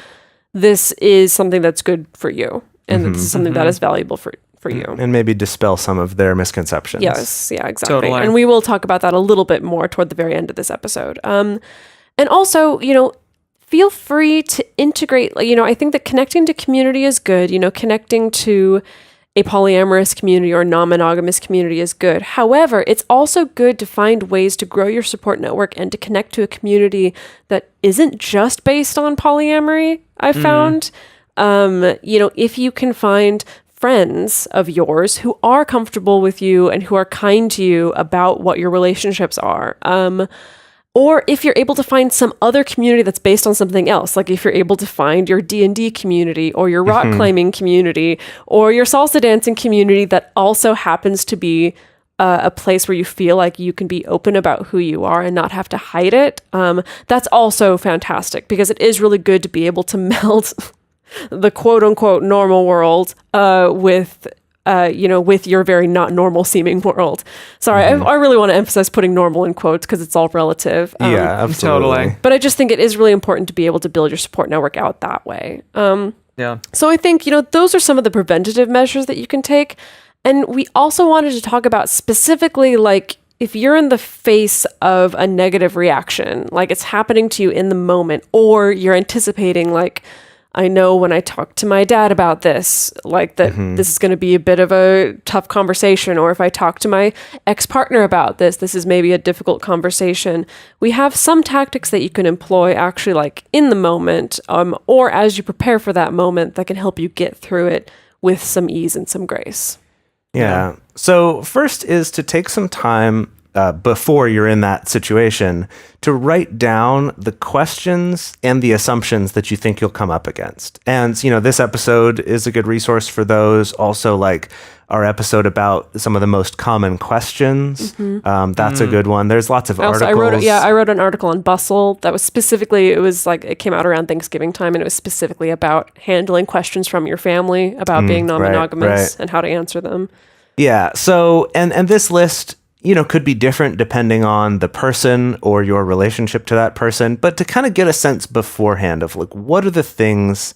this is something that's good for you. And this is something that is valuable for you. And maybe dispel some of their misconceptions. Yes, yeah, exactly. Totally. And we will talk about that a little bit more toward the very end of this episode. And also, feel free to integrate, I think that connecting to community is good. Connecting to a polyamorous community or non-monogamous community is good. However, it's also good to find ways to grow your support network and to connect to a community that isn't just based on polyamory, I've found. If you can find friends of yours who are comfortable with you and who are kind to you about what your relationships are. Or if you're able to find some other community that's based on something else, like if you're able to find your D&D community or your rock climbing community or your salsa dancing community that also happens to be a place where you feel like you can be open about who you are and not have to hide it. That's also fantastic, because it is really good to be able to meld the quote unquote normal world with your very not normal seeming world. Sorry, I really want to emphasize putting normal in quotes because it's all relative. Yeah, absolutely. Totally. But I just think it is really important to be able to build your support network out that way. Yeah. So I think, those are some of the preventative measures that you can take. And we also wanted to talk about specifically, like, if you're in the face of a negative reaction, like it's happening to you in the moment, or you're anticipating, like, I know when I talk to my dad about this, like that this is going to be a bit of a tough conversation. Or if I talk to my ex-partner about this, this is maybe a difficult conversation. We have some tactics that you can employ actually, like, in the moment, or as you prepare for that moment, that can help you get through it with some ease and some grace. Yeah. So first is to take some time before you're in that situation to write down the questions and the assumptions that you think you'll come up against. And, this episode is a good resource for those. Also, like our episode about some of the most common questions. That's a good one. There's lots of articles. I wrote an article on bustle that was specifically, it came out around Thanksgiving time, and it was specifically about handling questions from your family about being non-monogamous and how to answer them. Yeah. So, and this list, could be different depending on the person or your relationship to that person, but to kind of get a sense beforehand of, like, what are the things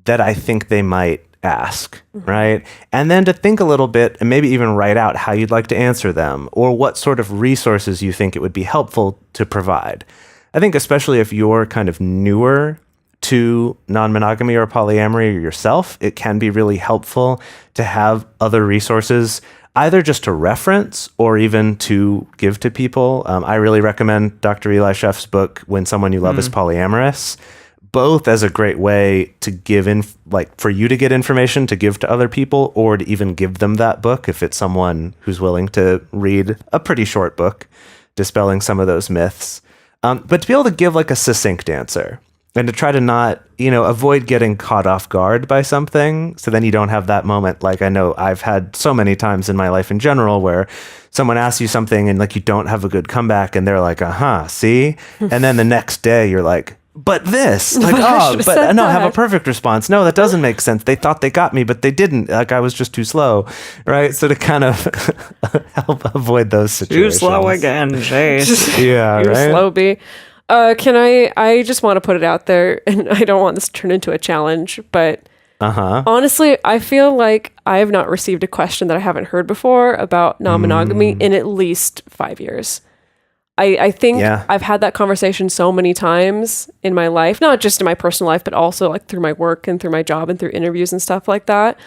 that I think they might ask, right? And then to think a little bit and maybe even write out how you'd like to answer them, or what sort of resources you think it would be helpful to provide. I think especially if you're kind of newer to non-monogamy or polyamory yourself, it can be really helpful to have other resources. either just to reference or even to give to people. I really recommend Dr. Eli Sheff's book, When Someone You Love is Polyamorous, both as a great way to give for you to get information to give to other people, or to even give them that book if it's someone who's willing to read a pretty short book dispelling some of those myths. But to be able to give like a succinct answer, and to try to not, avoid getting caught off guard by something. So then you don't have that moment. Like I know I've had so many times in my life in general where someone asks you something and like you don't have a good comeback and they're like, see? And then the next day you're like, but this, like, but no, I have a perfect response. No, that doesn't make sense. They thought they got me, but they didn't. Like I was just too slow, right? So to kind of help avoid those situations. Too slow again, Jase. Yeah, You're right? slow, B. I just want to put it out there, and I don't want this to turn into a challenge, but honestly, I feel like I have not received a question that I haven't heard before about non-monogamy in at least 5 years. I think I've had that conversation so many times in my life, not just in my personal life, but also like through my work and through my job and through interviews and stuff like that,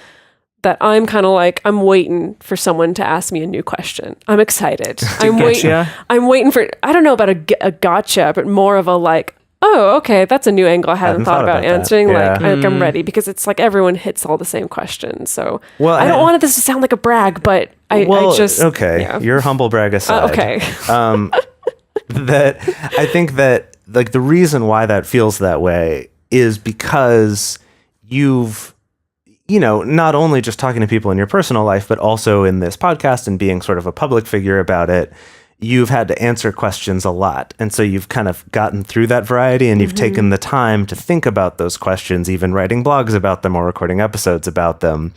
that I'm kind of like, I'm waiting for someone to ask me a new question. I'm excited. I'm waiting for, I don't know about a gotcha, but more of a like, oh, okay, that's a new angle I hadn't thought about answering. Yeah. Like I'm ready, because it's like everyone hits all the same questions. So Well, I don't want this to sound like a brag, but I just... Okay, your humble brag aside. Okay. That I think that like the reason why that feels that way is because you've, not only just talking to people in your personal life, but also in this podcast and being sort of a public figure about it, you've had to answer questions a lot. And so you've kind of gotten through that variety, and you've taken the time to think about those questions, even writing blogs about them or recording episodes about them,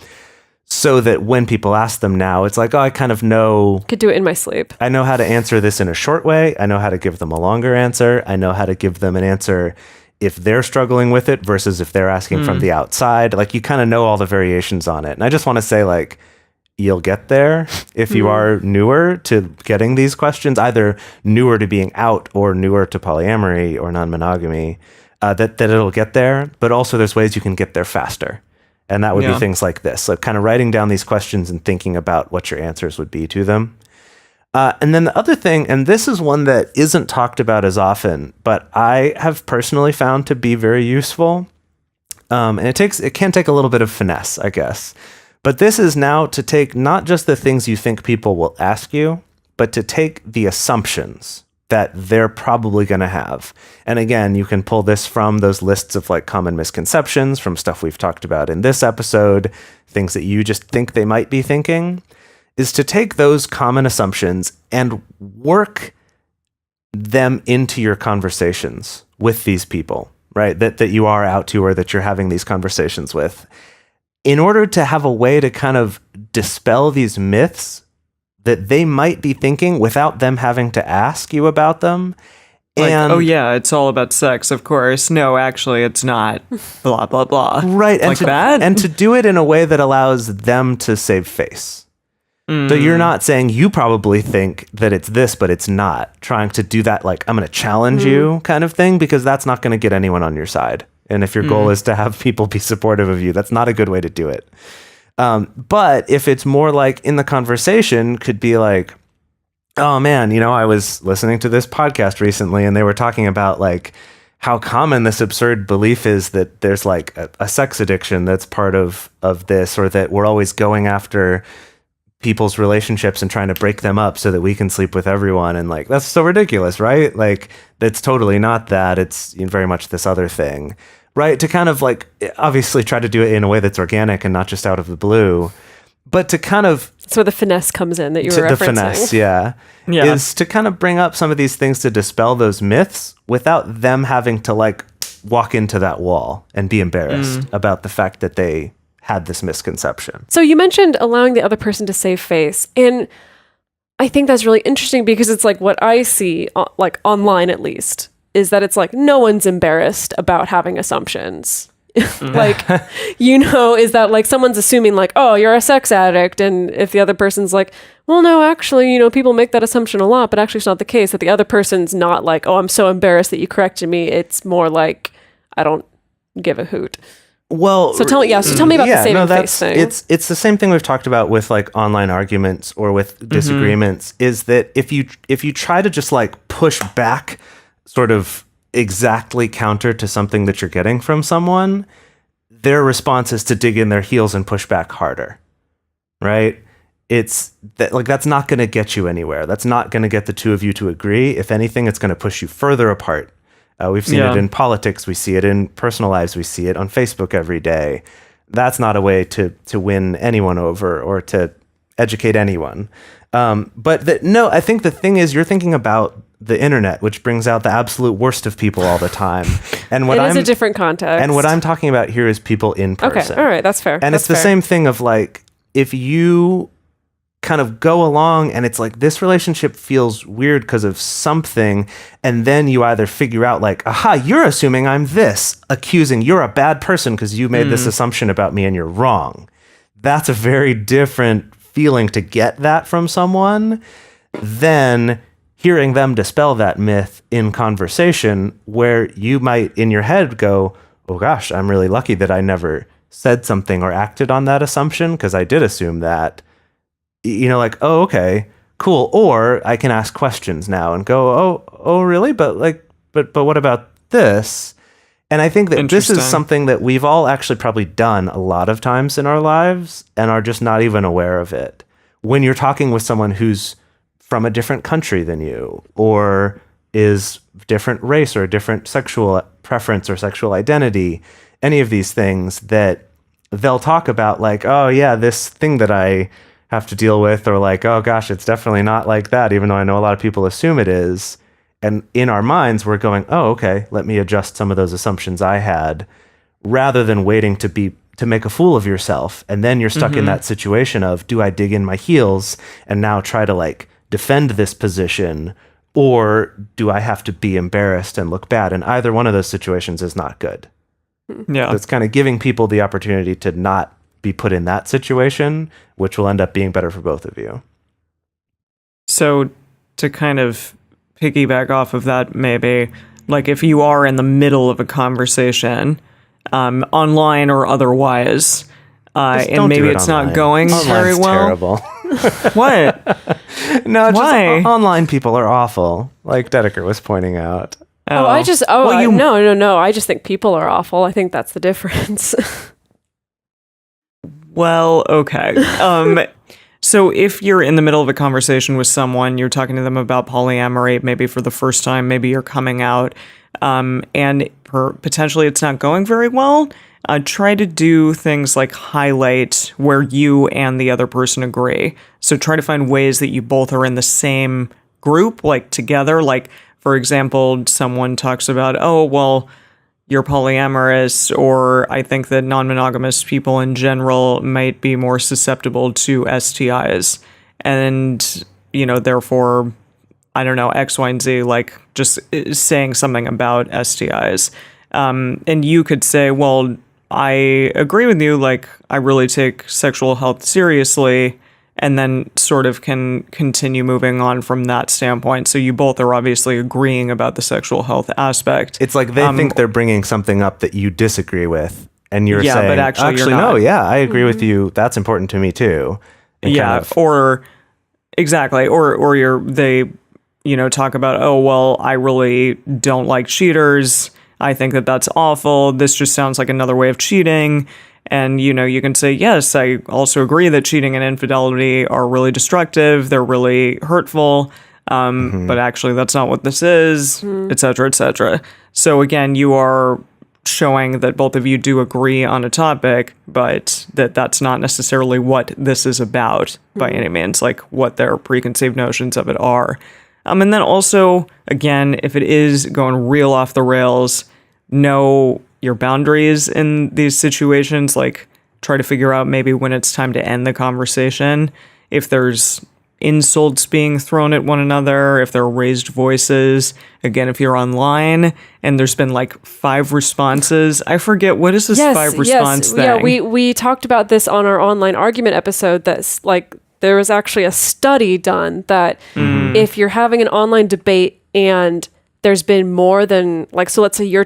so that when people ask them now, it's like, oh, I kind of know. Could do it in my sleep. I know how to answer this in a short way. I know how to give them a longer answer. I know how to give them an answer if they're struggling with it versus if they're asking from the outside. Like you kind of know all the variations on it. And I just want to say, like, you'll get there if you are newer to getting these questions, either newer to being out or newer to polyamory or non-monogamy, that it'll get there. But also there's ways you can get there faster. And that would be things like this. So kind of writing down these questions and thinking about what your answers would be to them. And then the other thing, and this is one that isn't talked about as often, but I have personally found to be very useful. And it can take a little bit of finesse, I guess. But this is now to take not just the things you think people will ask you, but to take the assumptions that they're probably going to have. And again, you can pull this from those lists of like common misconceptions, from stuff we've talked about in this episode, things that you just think they might be thinking, is to take those common assumptions and work them into your conversations with these people, right? That you are out to, or that you're having these conversations with, in order to have a way to kind of dispel these myths that they might be thinking without them having to ask you about them. Like, And oh yeah, it's all about sex, of course. No, actually, it's not. Blah, blah, blah. right, and Like that? and to do it in a way that allows them to save face. So you're not saying you probably think that it's this, but it's not. Trying to do that, like, I'm going to challenge you kind of thing, because that's not going to get anyone on your side. And if your goal is to have people be supportive of you, that's not a good way to do it. But if it's more like in the conversation, could be like, oh man, I was listening to this podcast recently and they were talking about like how common this absurd belief is that there's like a sex addiction that's part of this, or that we're always going after people's relationships and trying to break them up so that we can sleep with everyone. And like, that's so ridiculous, right? Like, that's totally not that. It's very much this other thing, right? To kind of like, obviously try to do it in a way that's organic and not just out of the blue, but to kind of... That's where the finesse comes in that you were referencing. The finesse, yeah. Is to kind of bring up some of these things to dispel those myths without them having to like walk into that wall and be embarrassed about the fact that they had this misconception. So you mentioned allowing the other person to save face. And I think that's really interesting, because it's like what I see, like online at least, is that it's like no one's embarrassed about having assumptions. Like, is that like someone's assuming like, oh, you're a sex addict. And if the other person's like, well, no, actually, people make that assumption a lot, but actually it's not the case, that the other person's not like, oh, I'm so embarrassed that you corrected me. It's more like, I don't give a hoot. Well, So tell me about the saving face thing. It's the same thing we've talked about with like online arguments or with disagreements, is that if you try to just like push back sort of exactly counter to something that you're getting from someone, their response is to dig in their heels and push back harder. Right? It's that like that's not going to get you anywhere. That's not going to get the two of you to agree. If anything, it's going to push you further apart. We've seen it in politics. We see it in personal lives. We see it on Facebook every day. That's not a way to win anyone over or to educate anyone. No, I think the thing is you're thinking about the internet, which brings out the absolute worst of people all the time. And it is a different context. And what I'm talking about here is people in person. Okay, all right, that's fair. And it's the same thing of like, if you kind of go along and it's like this relationship feels weird because of something, and then you either figure out like, aha, you're assuming I'm this, accusing you're a bad person because you made this assumption about me and you're wrong. That's a very different feeling to get that from someone than hearing them dispel that myth in conversation, where you might in your head go, oh gosh, I'm really lucky that I never said something or acted on that assumption because I did assume that. You know, like, oh, okay, cool. Or I can ask questions now and go, oh, really? But what about this? And I think that this is something that we've all actually probably done a lot of times in our lives and are just not even aware of it. When you're talking with someone who's from a different country than you, or is different race or a different sexual preference or sexual identity, any of these things that they'll talk about like, oh yeah, this thing that I have to deal with, or like, oh gosh, it's definitely not like that, even though I know a lot of people assume it is. And in our minds, we're going, oh, okay, let me adjust some of those assumptions I had, rather than waiting to make a fool of yourself. And then you're stuck in that situation of, do I dig in my heels and now try to like defend this position, or do I have to be embarrassed and look bad? And either one of those situations is not good. Yeah. So it's kind of giving people the opportunity to not be put in that situation, which will end up being better for both of you. So to kind of piggyback off of that, maybe, like if you are in the middle of a conversation, online or otherwise, and maybe it's online. not going very well. Terrible. What? No, Why? just online people are awful, like Dedeker was pointing out. No. I just think people are awful. I think that's the difference. Well, okay. So if you're in the middle of a conversation with someone, you're talking to them about polyamory, maybe for the first time, maybe you're coming out, and potentially it's not going very well, try to do things like highlight where you and the other person agree. So try to find ways that you both are in the same group, like together. Like, for example, someone talks about, oh, well, you're polyamorous, or I think that non-monogamous people in general might be more susceptible to STIs. And, you know, therefore, I don't know, X, Y, and Z, like just saying something about STIs. And you could say, well, I agree with you, like, I really take sexual health seriously, and then sort of can continue moving on from that standpoint. So you both are obviously agreeing about the sexual health aspect. It's like they think they're bringing something up that you disagree with, and you're saying, but actually you're no, not. yeah, I agree with you. That's important to me too. And Yeah, or exactly, or they talk about, oh, well, I really don't like cheaters. I think that that's awful. This just sounds like another way of cheating. And, you can say, yes, I also agree that cheating and infidelity are really destructive. They're really hurtful. But actually, that's not what this is, et cetera, et cetera. So again, you are showing that both of you do agree on a topic, but that's not necessarily what this is about by any means, like what their preconceived notions of it are. And then also, again, if it is going real off the rails, know your boundaries in these situations. Like, try to figure out maybe when it's time to end the conversation. If there's insults being thrown at one another, if there are raised voices. Again, if you're online and there's been like 5 responses, I forget, what is this 5 response thing? Yeah, we talked about this on our online argument episode. That's like, there was actually a study done that if you're having an online debate and there's been more than, like, so let's say you're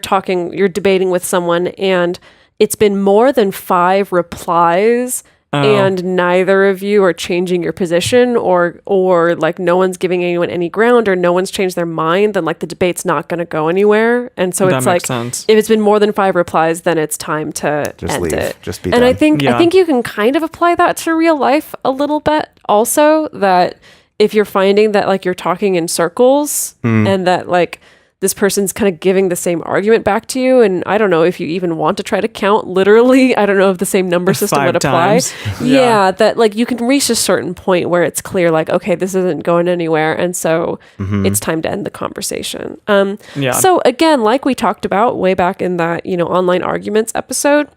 debating with someone and it's been more than 5 replies and neither of you are changing your position or like no one's giving anyone any ground or no one's changed their mind, then like the debate's not going to go anywhere. And so it's like, sense. if it's been more than 5 replies, then it's time to Just end leave. it. Just be and done. I think you can kind of apply that to real life a little bit also, that if you're finding that like you're talking in circles and that like this person's kind of giving the same argument back to you, and I don't know if you even want to try to count literally, I don't know if the same number system 5 would apply. times. Yeah, that like you can reach a certain point where it's clear like, okay, this isn't going anywhere, and so it's time to end the conversation. So again, like we talked about way back in that, online arguments episode,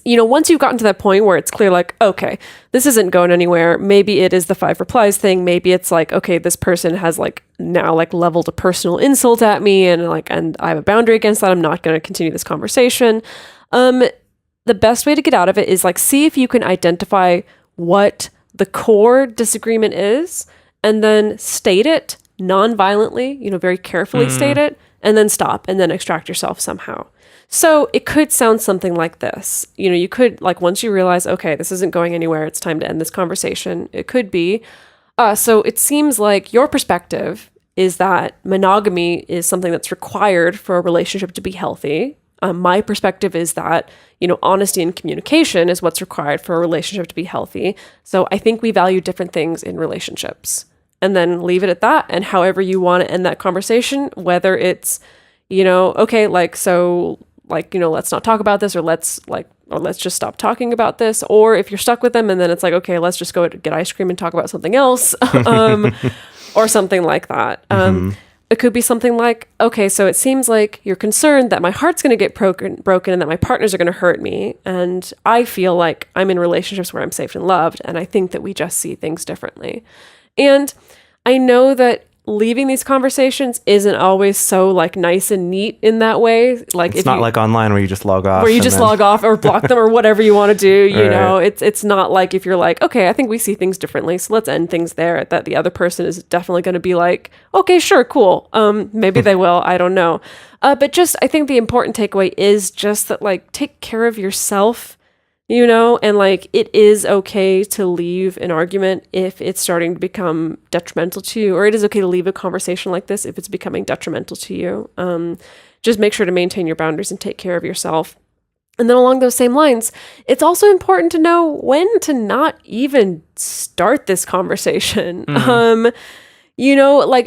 once you've gotten to that point where it's clear, like, okay, this isn't going anywhere. Maybe it is the 5 replies thing. Maybe it's like, okay, this person has like now like leveled a personal insult at me and I have a boundary against that. I'm not going to continue this conversation. The best way to get out of it is like, see if you can identify what the core disagreement is and then state it non-violently, very carefully state it, and then stop and then extract yourself somehow. So it could sound something like this. You could, like, once you realize, okay, this isn't going anywhere, it's time to end this conversation. It could be, so it seems like your perspective is that monogamy is something that's required for a relationship to be healthy. My perspective is that, honesty and communication is what's required for a relationship to be healthy. So I think we value different things in relationships. And then leave it at that. And however you want to end that conversation, whether it's, okay, like, so, like, let's not talk about this, or let's just stop talking about this. Or if you're stuck with them and then it's like, okay, let's just go get ice cream and talk about something else, or something like that. It could be something like, okay, so it seems like you're concerned that my heart's going to get broken and that my partners are going to hurt me. And I feel like I'm in relationships where I'm safe and loved. And I think that we just see things differently. And I know that leaving these conversations isn't always so like nice and neat in that way. Like it's not like online where you just log off. Where you just log off or block them or whatever you want to do. You know, it's not like if you're like, okay, I think we see things differently, so let's end things there. That the other person is definitely going to be like, okay, sure, cool. Maybe they will. I don't know. But just I think the important takeaway is just that like take care of yourself. And like it is okay to leave an argument if it's starting to become detrimental to you, or it is okay to leave a conversation like this if it's becoming detrimental to you. Just make sure to maintain your boundaries and take care of yourself. And then along those same lines, it's also important to know when to not even start this conversation. Like,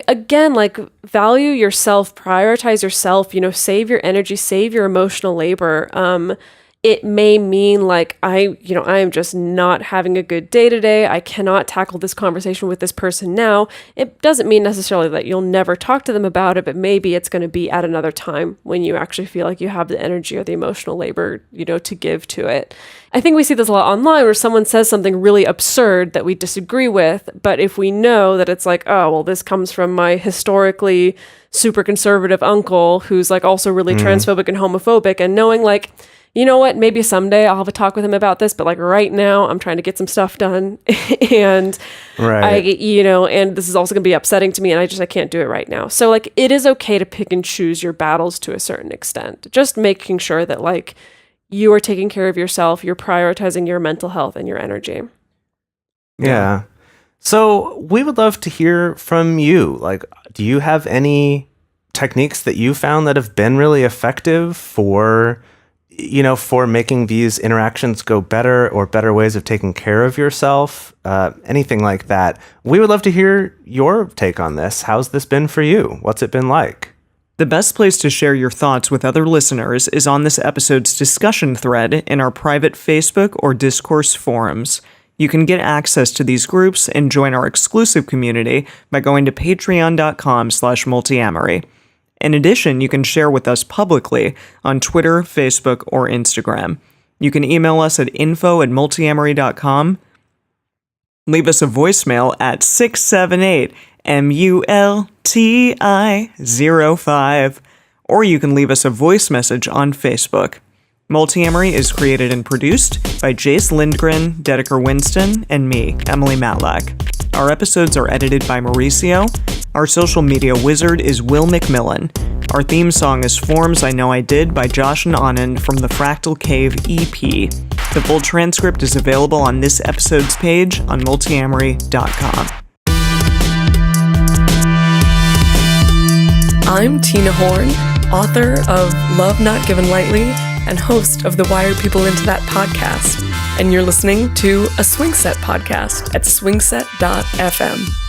again, like value yourself, prioritize yourself, save your energy, save your emotional labor. It may mean like, I am just not having a good day today. I cannot tackle this conversation with this person now. It doesn't mean necessarily that you'll never talk to them about it, but maybe it's going to be at another time when you actually feel like you have the energy or the emotional labor, to give to it. I think we see this a lot online where someone says something really absurd that we disagree with, but if we know that it's like, oh, well, this comes from my historically super conservative uncle who's like also really transphobic and homophobic, and knowing like, you know what, maybe someday I'll have a talk with him about this, but like right now I'm trying to get some stuff done and and this is also gonna be upsetting to me and I can't do it right now. So like it is okay to pick and choose your battles to a certain extent. Just making sure that like you are taking care of yourself, you're prioritizing your mental health and your energy. Yeah. So we would love to hear from you. Like, do you have any techniques that you found that have been really effective for making these interactions go better, or better ways of taking care of yourself, anything like that? We would love to hear your take on this. How's this been for you? What's it been like? The best place to share your thoughts with other listeners is on this episode's discussion thread in our private Facebook or Discourse forums. You can get access to these groups and join our exclusive community by going to patreon.com/multiamory. In addition, you can share with us publicly on Twitter, Facebook, or Instagram. You can email us at info@multiamory.com. Leave us a voicemail at 678-MULTI05. Or you can leave us a voice message on Facebook. Multiamory is created and produced by Jase, Lindgren, Dedeker, Winston, and me, Emily Matlack. Our episodes are edited by Mauricio. Our social media wizard is Will McMillan. Our theme song is Forms I Know I Did by Josh and Anand from the Fractal Cave EP. The full transcript is available on this episode's page on multiamory.com. I'm Tina Horn, author of Love Not Given Lightly and host of the Wire People Into That podcast. And you're listening to a Swing Set podcast at swingset.fm.